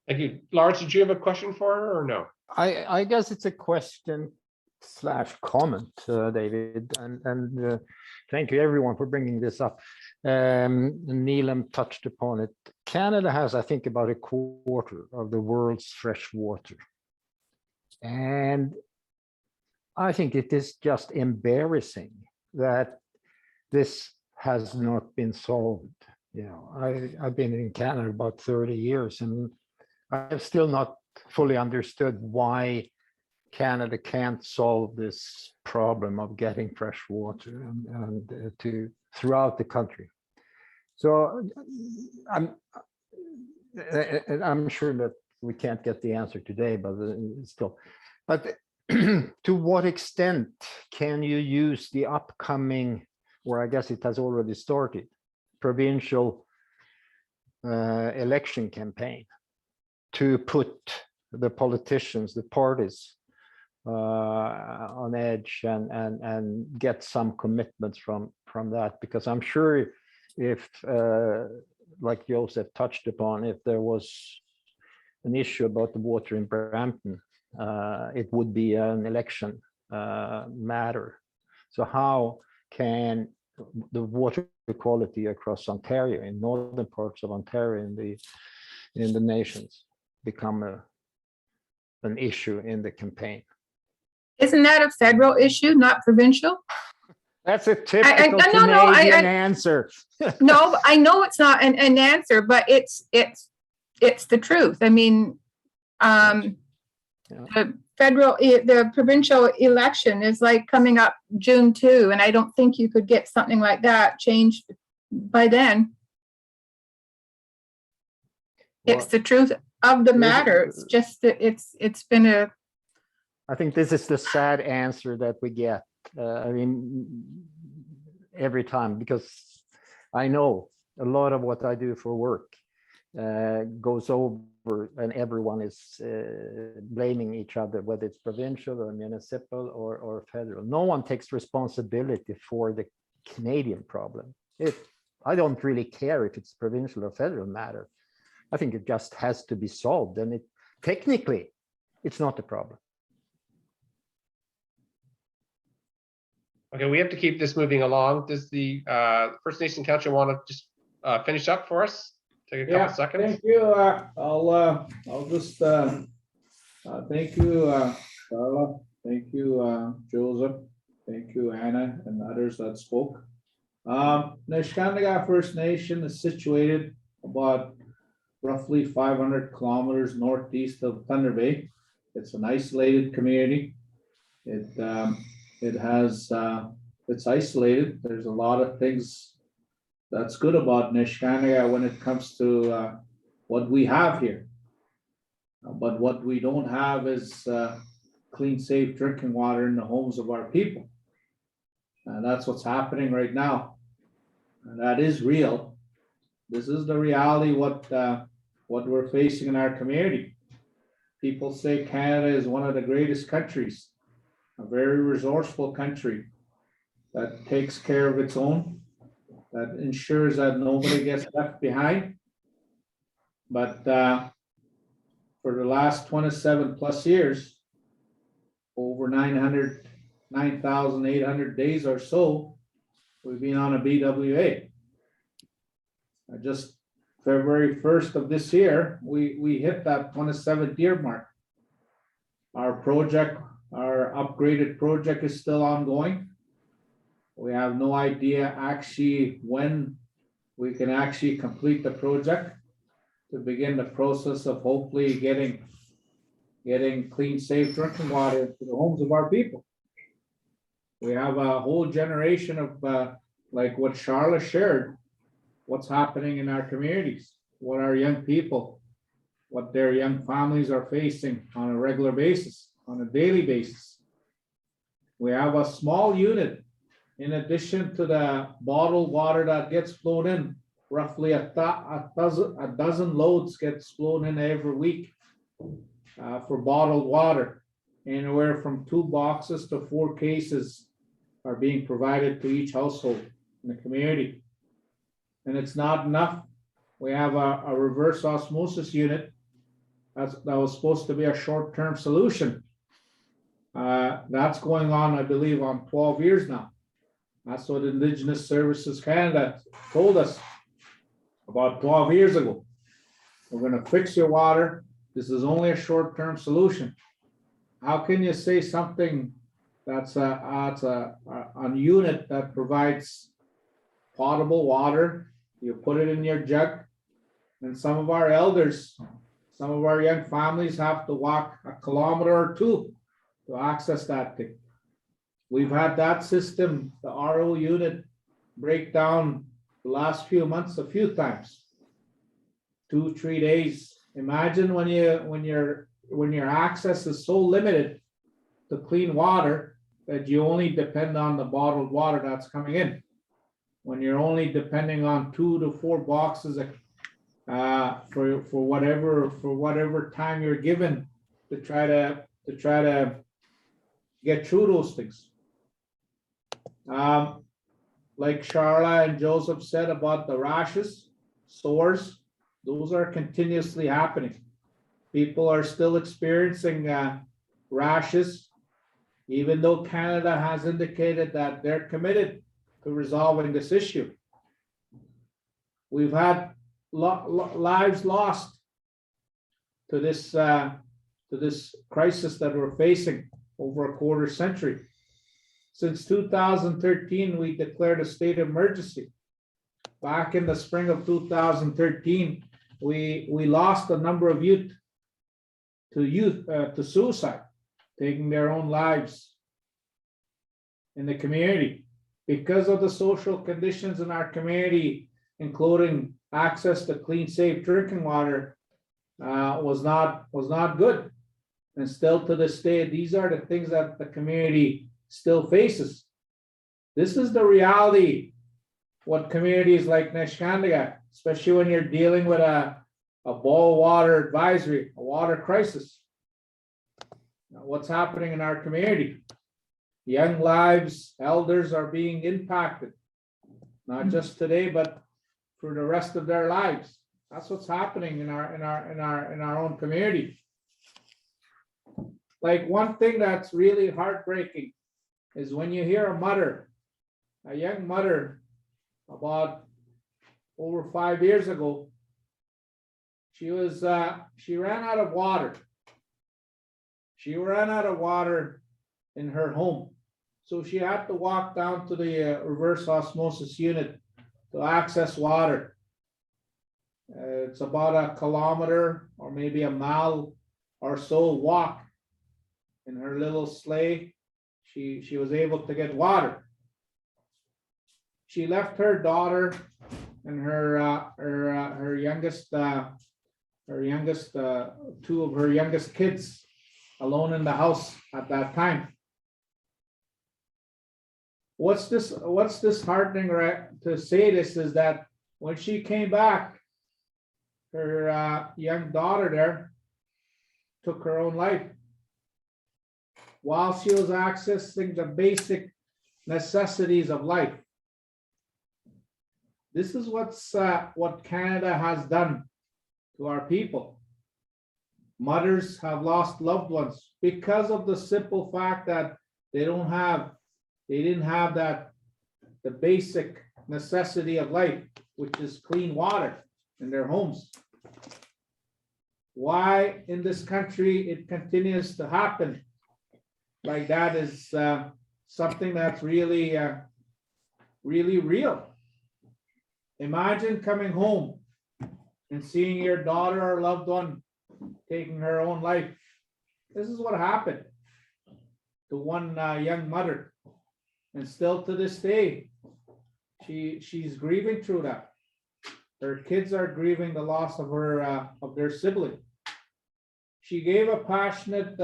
C: Thank you. Lars, did you have a question for her or no?
G: I guess it's a question / comment, David, and thank you everyone for bringing this up. Neelam touched upon it. Canada has, I think, about a quarter of the world's fresh water. And I think it is just embarrassing that this has not been solved. You know, I've been in Canada about 30 years, and I have still not fully understood why Canada can't solve this problem of getting fresh water and to throughout the country. So I'm sure that we can't get the answer today, but still. But to what extent can you use the upcoming, or I guess it has already started, provincial election campaign to put the politicians, the parties on edge and get some commitments from that? Because I'm sure if
J: like Joseph touched upon, if there was an issue about the water in Brampton, it would be an election matter. So how can the water quality across Ontario, in northern parts of Ontario, in the nations, become an issue in the campaign?
F: Isn't that a federal issue, not provincial?
J: That's a typical
F: no,
J: Canadian answer.
F: No, I know it's not an answer, but it's the truth. I mean, the provincial election is like coming up June 2, and I don't think you could get something like that changed by then. It's the truth of the matter. It's just that it's been a.
J: I think this is the sad answer that we get. I mean, every time, because I know a lot of what I do for work goes over, and everyone is blaming each other, whether it's provincial or municipal or federal. No one takes responsibility for the Canadian problem. I don't really care if it's provincial or federal matter. I think it just has to be solved, and technically it's not a problem.
C: Okay, we have to keep this moving along. Does the First Nation Council want to just finish up for us? Take a couple seconds.
H: Thank you. I'll just thank you, Carla. Thank you, Joseph. Thank you, Anna, and others that spoke. Nishnawbe First Nation is situated about roughly 500 kilometers northeast of Thunder Bay. It's an isolated community. It's isolated. There's a lot of things that's good about Nishnawbe when it comes to what we have here. But what we don't have is clean, safe drinking water in the homes of our people. And that's what's happening right now. And that is real. This is the reality, what we're facing in our community. People say Canada is one of the greatest countries, a very resourceful country that takes care of its own, that ensures that nobody gets left behind. But for the last 27 plus years, over 9,800 days or so, we've been on a BWA. Just February 1st of this year, we hit that 27th year mark. Our upgraded project is still ongoing. We have no idea actually when we can actually complete the project to begin the process of hopefully getting clean, safe drinking water to the homes of our people. We have a whole generation of like what Charla shared, what's happening in our communities, what our young people, what their young families are facing on a regular basis, on a daily basis. We have a small unit, in addition to the bottled water that gets flown in, roughly a dozen loads gets flown in every week for bottled water. Anywhere from 2 boxes to 4 cases are being provided to each household in the community. And it's not enough. We have a reverse osmosis unit that was supposed to be a short-term solution. That's going on, I believe, on 12 years now. That's what Indigenous Services Canada told us about 12 years ago. We're going to fix your water. This is only a short-term solution. How can you say something that's a unit that provides potable water? You put it in your jug, and some of our elders, some of our young families have to walk 1 kilometer or 2 to access that thing. We've had that system, the RO unit, break down the last few months a few times, 2-3 days. Imagine when your access is so limited to clean water that you only depend on the bottled water that's coming in. When you're only depending on 2 to 4 boxes for whatever time you're given to try to get through those things. Like Charla and Joseph said about the rashes, sores, those are continuously happening. People are still experiencing rashes, even though Canada has indicated that they're committed to resolving this issue. We've had lives lost to this crisis that we're facing over a quarter century. Since 2013, we declared a state of emergency. Back in the spring of 2013, we lost a number of youth to suicide, taking their own lives in the community because of the social conditions in our community, including access to clean, safe drinking water, was not good. And still to this day, these are the things that the community still faces. This is the reality, what communities like Neskantaga, especially when you're dealing with a boil water advisory, a water crisis. What's happening in our community? Young lives, elders are being impacted, not just today, but for the rest of their lives. That's what's happening in our own community. Like, one thing that's really heartbreaking is when you hear a mother, a young mother, about over 5 years ago, she ran out of water. She ran out of water in her home. So she had to walk down to the reverse osmosis unit to access water. It's about a kilometer or maybe a mile or so walk. In her little sleigh, she was able to get water. She left her daughter and her youngest two of her youngest kids alone in the house at that time. What's disheartening to say this is that when she came back, her young daughter there took her own life while she was accessing the basic necessities of life. This is what Canada has done to our people. Mothers have lost loved ones because of the simple fact that they didn't have the basic necessity of life, which is clean water in their homes. Why in this country it continues to happen like that is something that's really real. Imagine coming home and seeing your daughter or loved one taking her own life. This is what happened to one young mother, and still to this day, she's grieving through that. Her kids are grieving the loss of their sibling. She gave a passionate,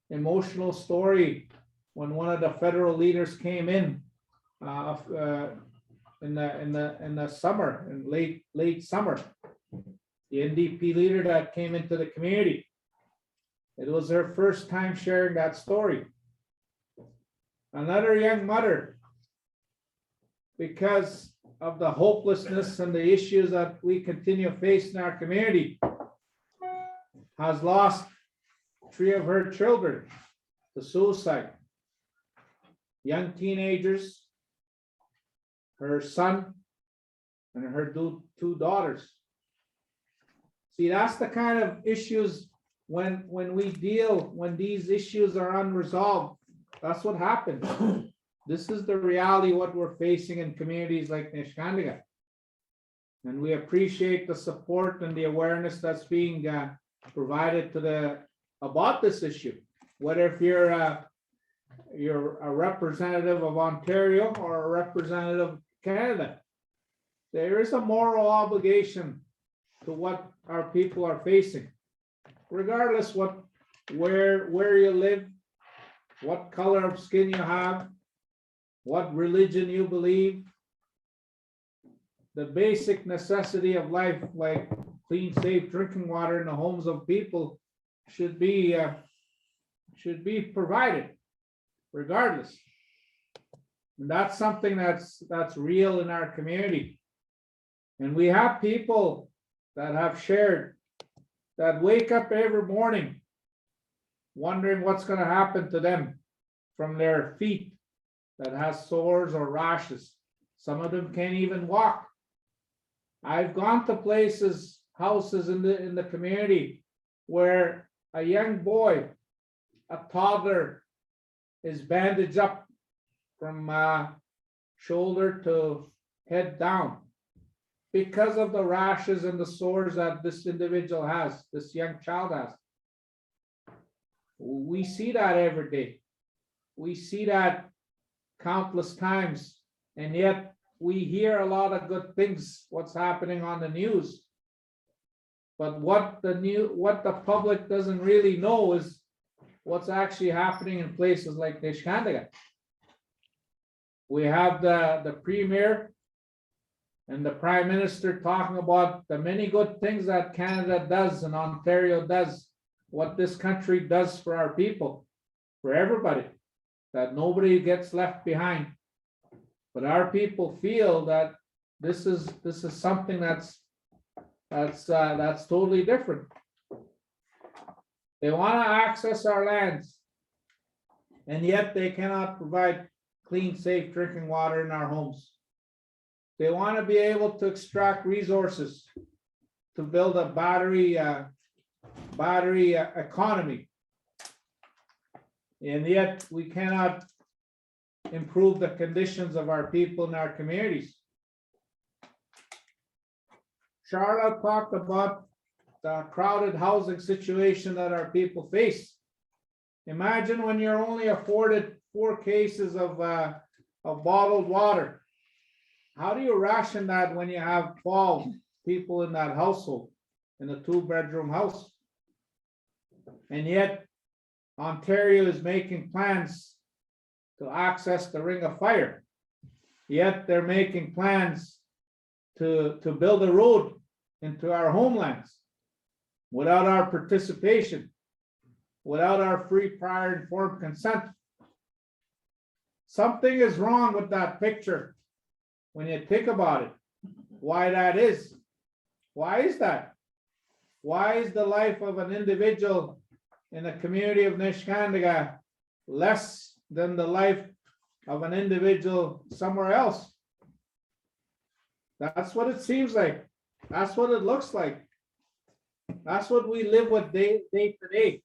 H: emotional story when one of the federal leaders came in the summer, in late summer. The NDP leader that came into the community. It was her first time sharing that story. Another young mother, because of the hopelessness and the issues that we continue to face in our community, has lost 3 of her children to suicide. Young teenagers, her son, and her 2 daughters. See, that's the kind of issues when these issues are unresolved, that's what happens. This is the reality what we're facing in communities like Neskantaga. And we appreciate the support and the awareness that's being provided about this issue. Whether if you're a representative of Ontario or a representative of Canada, there is a moral obligation to what our people are facing, regardless where you live, what color of skin you have, what religion you believe. The basic necessity of life, like clean, safe drinking water in the homes of people, should be provided, regardless. And that's something that's real in our community. And we have people that have shared that wake up every morning wondering what's going to happen to them from their feet that has sores or rashes. Some of them can't even walk. I've gone to places, houses in the community where a young boy, a toddler, is bandaged up from shoulder to head down because of the rashes and the sores that this individual has, this young child has. We see that every day. We see that countless times, and yet we hear a lot of good things, what's happening on the news. But what the public doesn't really know is what's actually happening in places like Niskandiga. We have the premier and the prime minister talking about the many good things that Canada does and Ontario does, what this country does for our people, for everybody, that nobody gets left behind. But our people feel that this is something that's totally different. They want to access our lands, and yet they cannot provide clean, safe drinking water in our homes. They want to be able to extract resources to build a battery economy. And yet we cannot improve the conditions of our people in our communities. Charlotte talked about the crowded housing situation that our people face. Imagine when you're only afforded 4 cases of bottled water. How do you ration that when you have 12 people in that household in a 2-bedroom house? And yet Ontario is making plans to access the Ring of Fire. Yet they're making plans to build a road into our homelands without our participation, without our free, prior, informed consent. Something is wrong with that picture when you think about it. Why that is? Why is that? Why is the life of an individual in the community of Niskandiga less than the life of an individual somewhere else? That's what it seems like. That's what it looks like. That's what we live with day to day.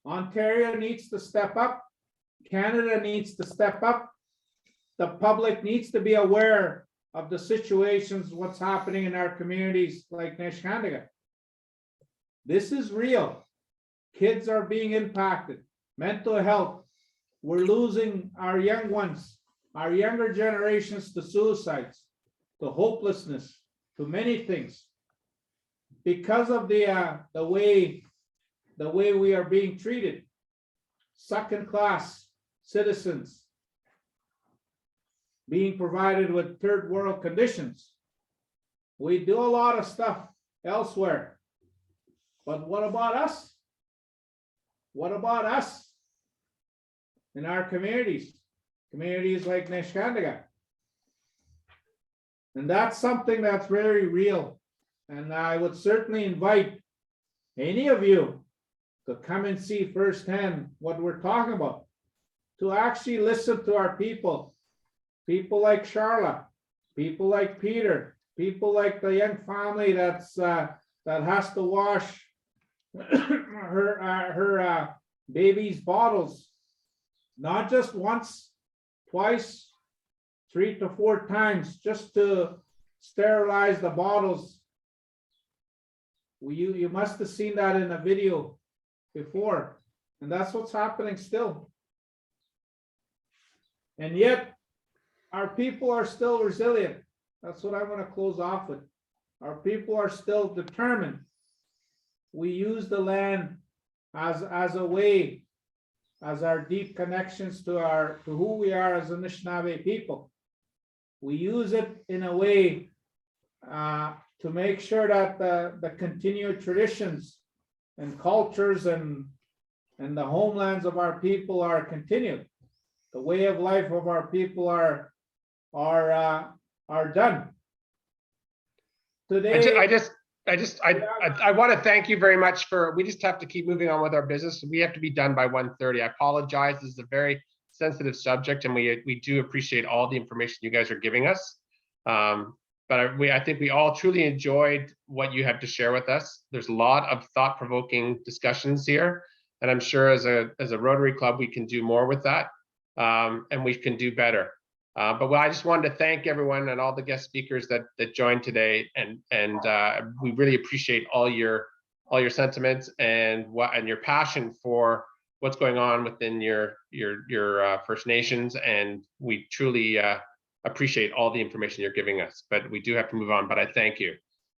H: Ontario needs to step up. Canada needs to step up. The public needs to be aware of the situations, what's happening in our communities like Niskandiga. This is real. Kids are being impacted. Mental health. We're losing our young ones, our younger generations, to suicides, to hopelessness, to many things, because of the way we are being treated. Second-class citizens being provided with third world conditions. We do a lot of stuff elsewhere, but what about us? What about us in our communities like Niskandiga? And that's something that's very real. And I would certainly invite any of you to come and see firsthand what we're talking about, to actually listen to our people like Charla, people like Peter, people like the young family that has to wash her baby's bottles, not just once, twice, 3 to 4 times, just to sterilize the bottles. You must have seen that in a video before, and that's what's happening still. And yet our people are still resilient. That's what I want to close off with. Our people are still determined. We use the land as a way, as our deep connections to who we are as a Anishinaabe people. We use it in a way to make sure that the continued traditions and cultures and the homelands of our people are continued. The way of life of our people are done. today.
C: I want to thank you very much we just have to keep moving on with our business. We have to be done by 1:30. I apologize. This is a very sensitive subject and we do appreciate all the information you guys are giving us. But I think we all truly enjoyed what you have to share with us. There's a lot of thought-provoking discussions here. And I'm sure as a Rotary Club, we can do more with that and we can do better. But I just wanted to thank everyone and all the guest speakers that joined today, and we really appreciate all your sentiments and your passion for what's going on within your First Nations, and we truly appreciate all the information you're giving us. But we do have to move on. But I thank you.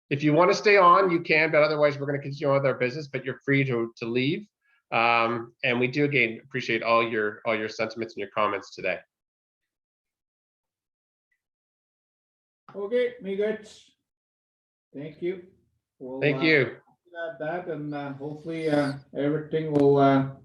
C: If you want to stay on, you can. But otherwise, we're going to continue with our business. But you're free to leave. And we do again appreciate all your sentiments and your comments today.
H: Okay, Miigwech. Thank you.
C: Thank you.
H: That and hopefully everything will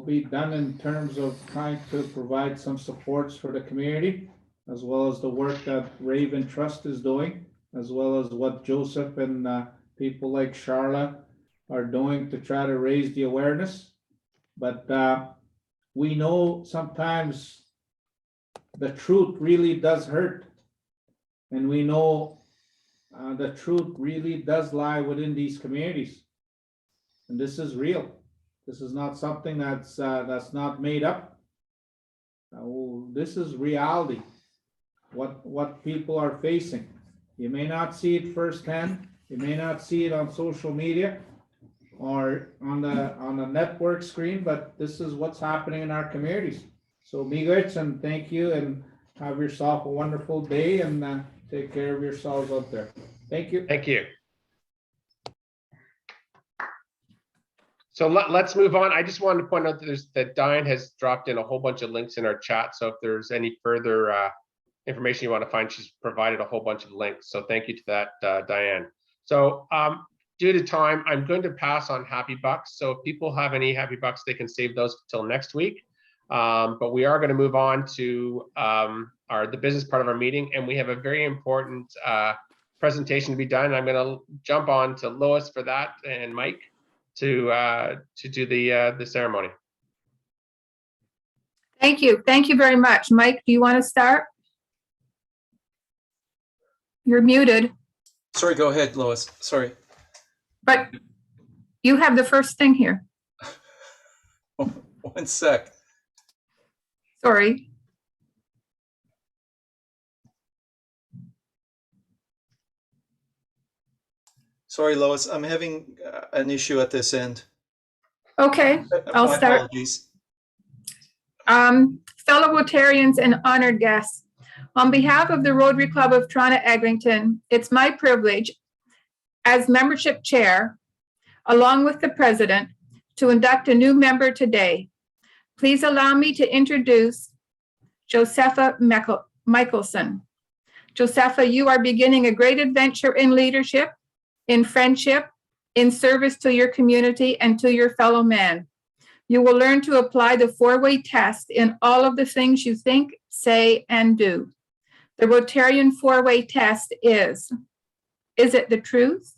H: be done in terms of trying to provide some supports for the community, as well as the work that Raven Trust is doing, as well as what Joseph and people like Charla are doing to try to raise the awareness. But we know sometimes the truth really does hurt. And we know the truth really does lie within these communities. And this is real. This is not something that's not made up. This is reality, what people are facing. You may not see it firsthand. You may not see it on social media or on the network screen, but this is what's happening in our communities. So Miigwech, and thank you, and have yourself a wonderful day, and take care of yourselves out there. Thank you.
C: Thank you. So let's move on. I just wanted to point out that Diane has dropped in a whole bunch of links in our chat. So if there's any further information you want to find, she's provided a whole bunch of links. So thank you to that, Diane. So due to time, I'm going to pass on Happy Bucks. So if people have any Happy Bucks, they can save those till next week. But we are going to move on to the business part of our meeting, and we have a very important presentation to be done. I'm going to jump on to Lois for that, and Mike to do the ceremony.
F: Thank you. Thank you very much. Mike, do you want to start? You're muted.
K: Sorry, go ahead, Lois. Sorry.
F: But you have the first thing here.
K: 1 sec.
F: Sorry.
K: Sorry, Lois. I'm having an issue at this end.
F: Okay, I'll
K: My
F: start.
K: apologies.
F: Fellow Rotarians and honored guests, on behalf of the Rotary Club of Toronto-Eglinton, it's my privilege as membership chair, along with the president, to induct a new member today. Please allow me to introduce Josepha Michelson. Josepha, you are beginning a great adventure in leadership, in friendship, in service to your community and to your fellow man. You will learn to apply the four-way test in all of the things you think, say, and do. The Rotarian four-way test is it the truth?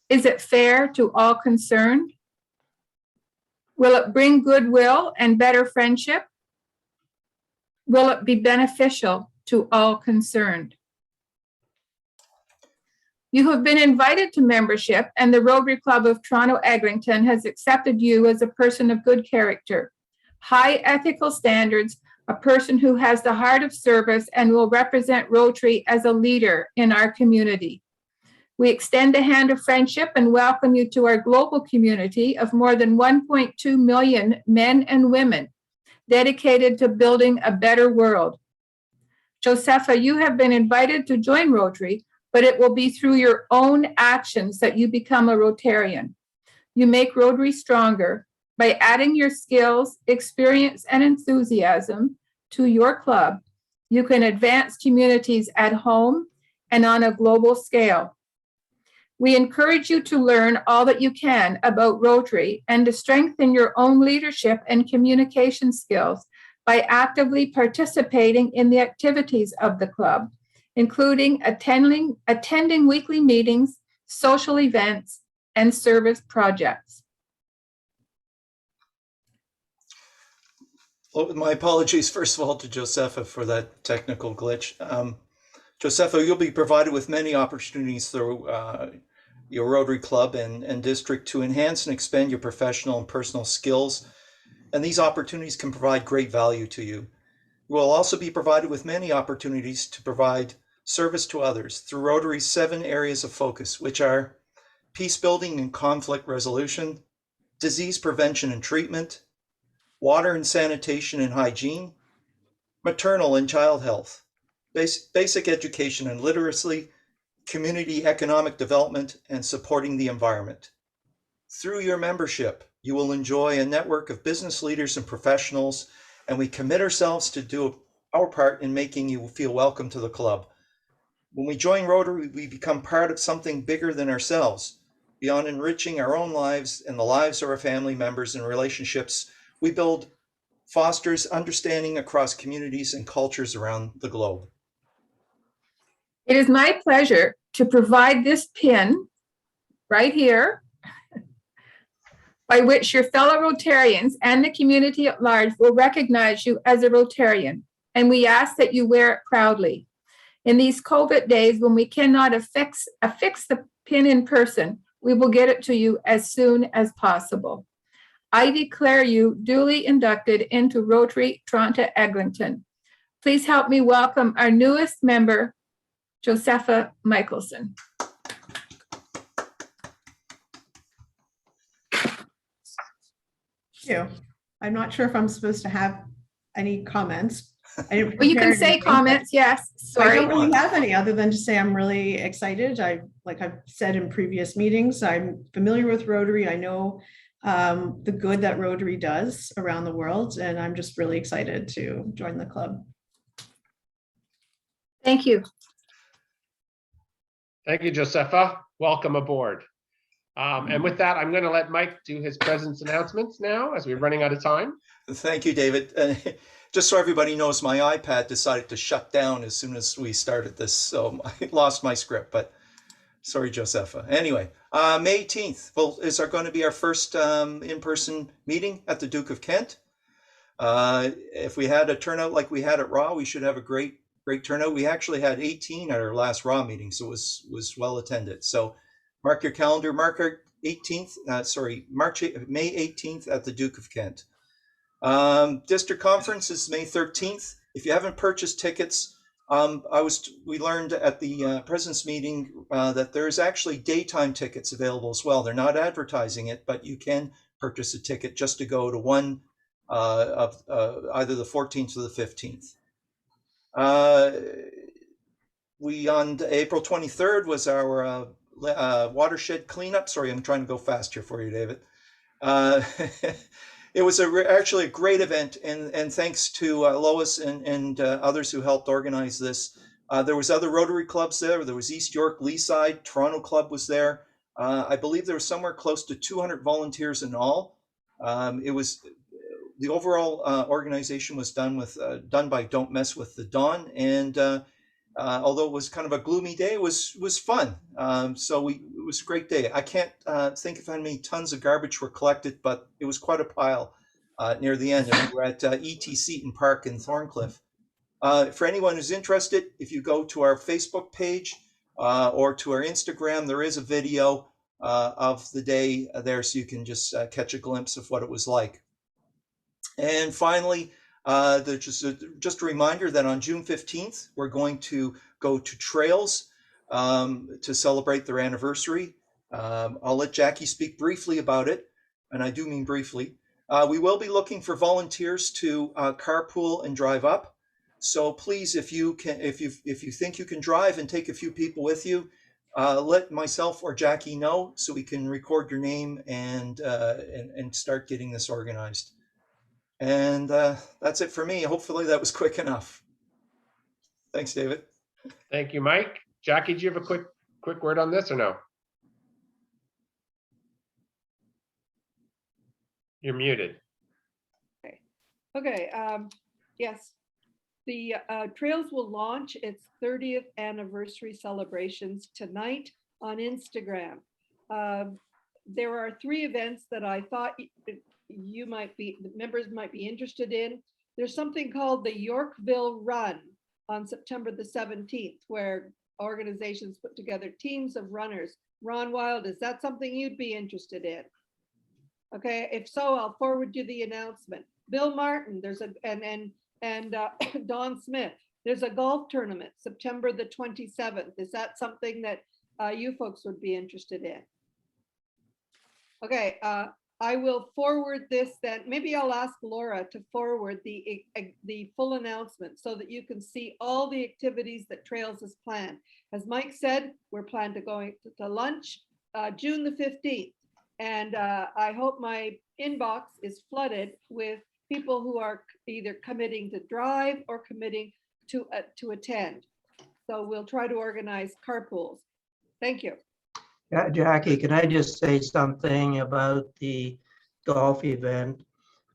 F: Is it fair to all concerned? Will it bring goodwill and better friendship? Will it be beneficial to all concerned? You have been invited to membership, and the Rotary Club of Toronto-Eglinton has accepted you as a person of good character, high ethical standards, a person who has the heart of service and will represent Rotary as a leader in our community. We extend a hand of friendship and welcome you to our global community of more than 1.2 million men and women dedicated to building a better world. Josepha, you have been invited to join Rotary, but it will be through your own actions that you become a Rotarian. You make Rotary stronger by adding your skills, experience, and enthusiasm to your club. You can advance communities at home and on a global scale. We encourage you to learn all that you can about Rotary and to strengthen your own leadership and communication skills by actively participating in the activities of the club, including attending weekly meetings, social events, and service projects.
K: Well, my apologies, first of all, to Josepha for that technical glitch. Josepha, you'll be provided with many opportunities through your Rotary Club and district to enhance and expand your professional and personal skills. And these opportunities can provide great value to you. You will also be provided with many opportunities to provide service to others through Rotary's 7 areas of focus, which are peace building and conflict resolution, disease prevention and treatment, water and sanitation and hygiene, maternal and child health, basic education and literacy, community economic development, and supporting the environment. Through your membership, you will enjoy a network of business leaders and professionals, and we commit ourselves to do our part in making you feel welcome to the club. When we join Rotary, we become part of something bigger than ourselves. Beyond enriching our own lives and the lives of our family members and relationships, we build fosters understanding across communities and cultures around the globe.
F: It is my pleasure to provide this pin right here, by which your fellow Rotarians and the community at large will recognize you as a Rotarian, and we ask that you wear it proudly. In these COVID days, when we cannot affix the pin in person, we will get it to you as soon as possible. I declare you duly inducted into Rotary Toronto Eglinton. Please help me welcome our newest member, Josepha Michelson.
L: You. I'm not sure if I'm supposed to have any comments. I didn't
F: Well, you can
L: prepare
F: say
L: anything.
F: comments, yes.
L: I
F: Sorry.
L: don't really have any other than to say I'm really excited. Like I've said in previous meetings, I'm familiar with Rotary. I know the good that Rotary does around the world, and I'm just really excited to join the club.
F: Thank you.
C: Thank you, Josepha. Welcome aboard. And with that, I'm going to let Mike do his presence announcements now as we're running out of time.
K: Thank you, David. Just so everybody knows, my iPad decided to shut down as soon as we started this, so I lost my script, but sorry, Josepha. Anyway, May 18th is going to be our first in-person meeting at the Duke of Kent. If we had a turnout like we had at Raw, we should have a great turnout. We actually had 18 at our last Raw meeting, so it was well attended. So mark your calendar, mark our 18th, May 18th at the Duke of Kent. District conference is May 13th. If you haven't purchased tickets, we learned at the president's meeting that there's actually daytime tickets available as well. They're not advertising it, but you can purchase a ticket just to go to one of either the 14th or the 15th. On April 23rd was our watershed cleanup. Sorry, I'm trying to go fast here for you, David. It was actually a great event, and thanks to Lois and others who helped organize this. There was other Rotary clubs there. There was East York, Leaside, Toronto Club was there. I believe there was somewhere close to 200 volunteers in all. The overall organization was done by Don't Mess with the Dawn, and although it was kind of a gloomy day, it was fun. It was a great day. I can't think of how many tons of garbage were collected, but it was quite a pile near the end. And we were at E.T. Seton Park in Thorncliffe. For anyone who's interested, if you go to our Facebook page or to our Instagram, there is a video of the day there, so you can just catch a glimpse of what it was like. And finally, just a reminder that on June 15th, we're going to go to Trails to celebrate their anniversary. I'll let Jackie speak briefly about it, and I do mean briefly. We will be looking for volunteers to carpool and drive up. So please, if you think you can drive and take a few people with you, let myself or Jackie know so we can record your name and start getting this organized. And that's it for me. Hopefully that was quick enough. Thanks, David.
C: Thank you, Mike. Jackie, do you have a quick word on this or no? You're muted.
A: Okay. Yes. The trails will launch its 30th anniversary celebrations tonight on Instagram. There are 3 events that I thought you might be, the members might be interested in. There's something called the Yorkville Run on September the 17th, where organizations put together teams of runners. Ron Wild, is that something you'd be interested in? Okay, if so, I'll forward you the announcement. Bill Martin, there's a, and Don Smith, there's a golf tournament, September the 27th. Is that something that you folks would be interested in? Okay, I will forward this then. Maybe I'll ask Laura to forward the full announcement so that you can see all the activities that Trails has planned. As Mike said, we're planning to go to lunch June the 15th. And I hope my inbox is flooded with people who are either committing to drive or committing to attend. So we'll try to organize carpools. Thank you.
M: Jackie, can I just say something about the golf event?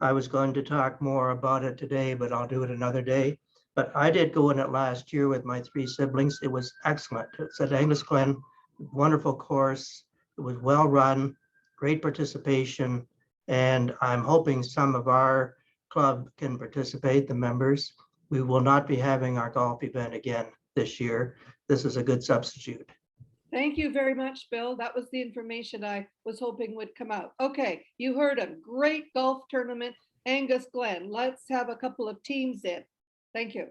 M: I was going to talk more about it today, but I'll do it another day. But I did go in it last year with my 3 siblings. It was excellent. It's at Angus Glen, wonderful course. It was well run, great participation. And I'm hoping some of our club can participate, the members. We will not be having our golf event again this year. This is a good substitute.
A: Thank you very much, Bill. That was the information I was hoping would come out. Okay, you heard him. Great golf tournament, Angus Glen. Let's have a couple of teams in. Thank you.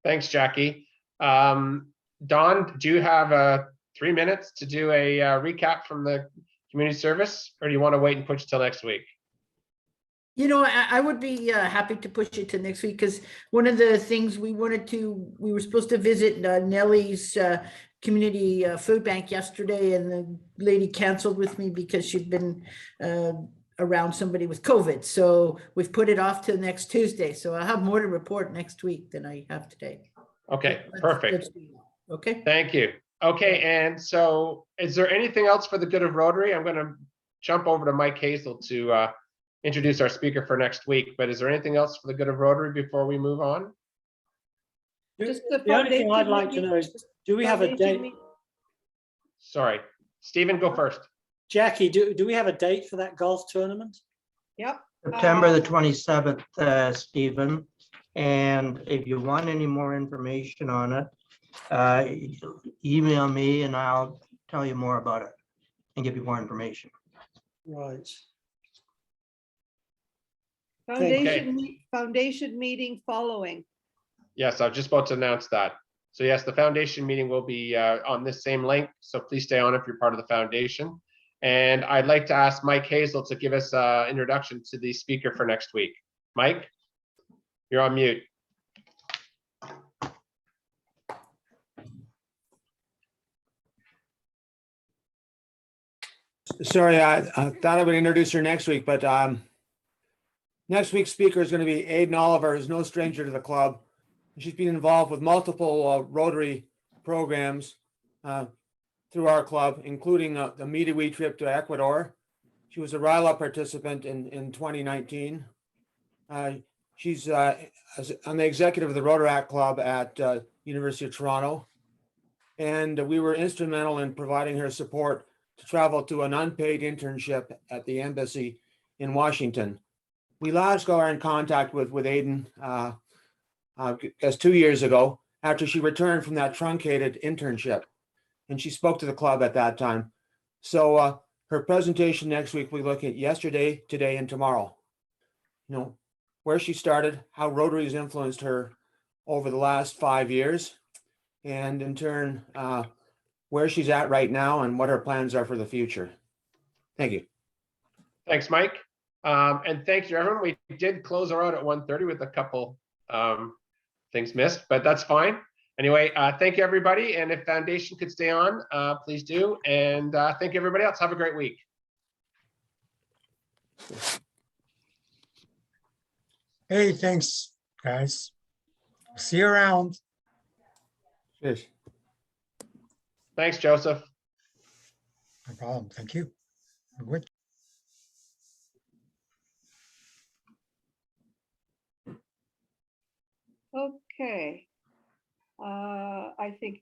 C: Thanks, Jackie. Don, do you have 3 minutes to do a recap from the community service, or do you want to wait and push till next week?
N: You know, I would be happy to push it to next week, because one of the things we were supposed to visit Nellie's community food bank yesterday, and the lady canceled with me because she'd been around somebody with COVID. So we've put it off till next Tuesday. So I'll have more to report next week than I have today.
C: Okay,
N: That's
C: perfect.
N: Okay.
C: Thank you. Okay, and so is there anything else for the good of Rotary? I'm going to jump over to Mike Hazel to introduce our speaker for next week, but is there anything else for the good of Rotary before we move on?
A: Just
O: The only thing I'd like to know is, do we have a date?
C: Sorry, Stephen, go first.
O: Jackie, do we have a date for that golf tournament?
A: Yep.
M: September the 27th, Stephen. And if you want any more information on it, email me and I'll tell you more about it and give you more information.
O: Right.
A: Foundation meeting following.
C: Yes, I was just about to announce that. So yes, the foundation meeting will be on this same link. So please stay on if you're part of the foundation. And I'd like to ask Mike Hazel to give us an introduction to the speaker for next week. Mike, you're on mute.
P: Sorry, I thought I would introduce her next week, but next week's speaker is going to be Aidan Oliver, who's no stranger to the club. She's been involved with multiple Rotary programs through our club, including the Midway trip to Ecuador. She was a RILA participant in 2019. She's on the executive of the Rotaract Club at University of Toronto. And we were instrumental in providing her support to travel to an unpaid internship at the embassy in Washington. We last got in contact with Aidan as 2 years ago after she returned from that truncated internship, and she spoke to the club at that time. So her presentation next week, we look at yesterday, today, and tomorrow. You know, where she started, how Rotary has influenced her over the last 5 years, and in turn, where she's at right now and what her plans are for the future. Thank you.
C: Thanks, Mike. And thank you, everyone. We did close her out at 1:30 with a couple things missed, but that's fine. Anyway, thank you, everybody. And if Foundation could stay on, please do. And thank you, everybody else. Have a great week.
E: Hey, thanks, guys. See you around.
P: Yes.
C: Thanks, Joseph.
E: No problem. Thank you. Good.
A: Okay. I think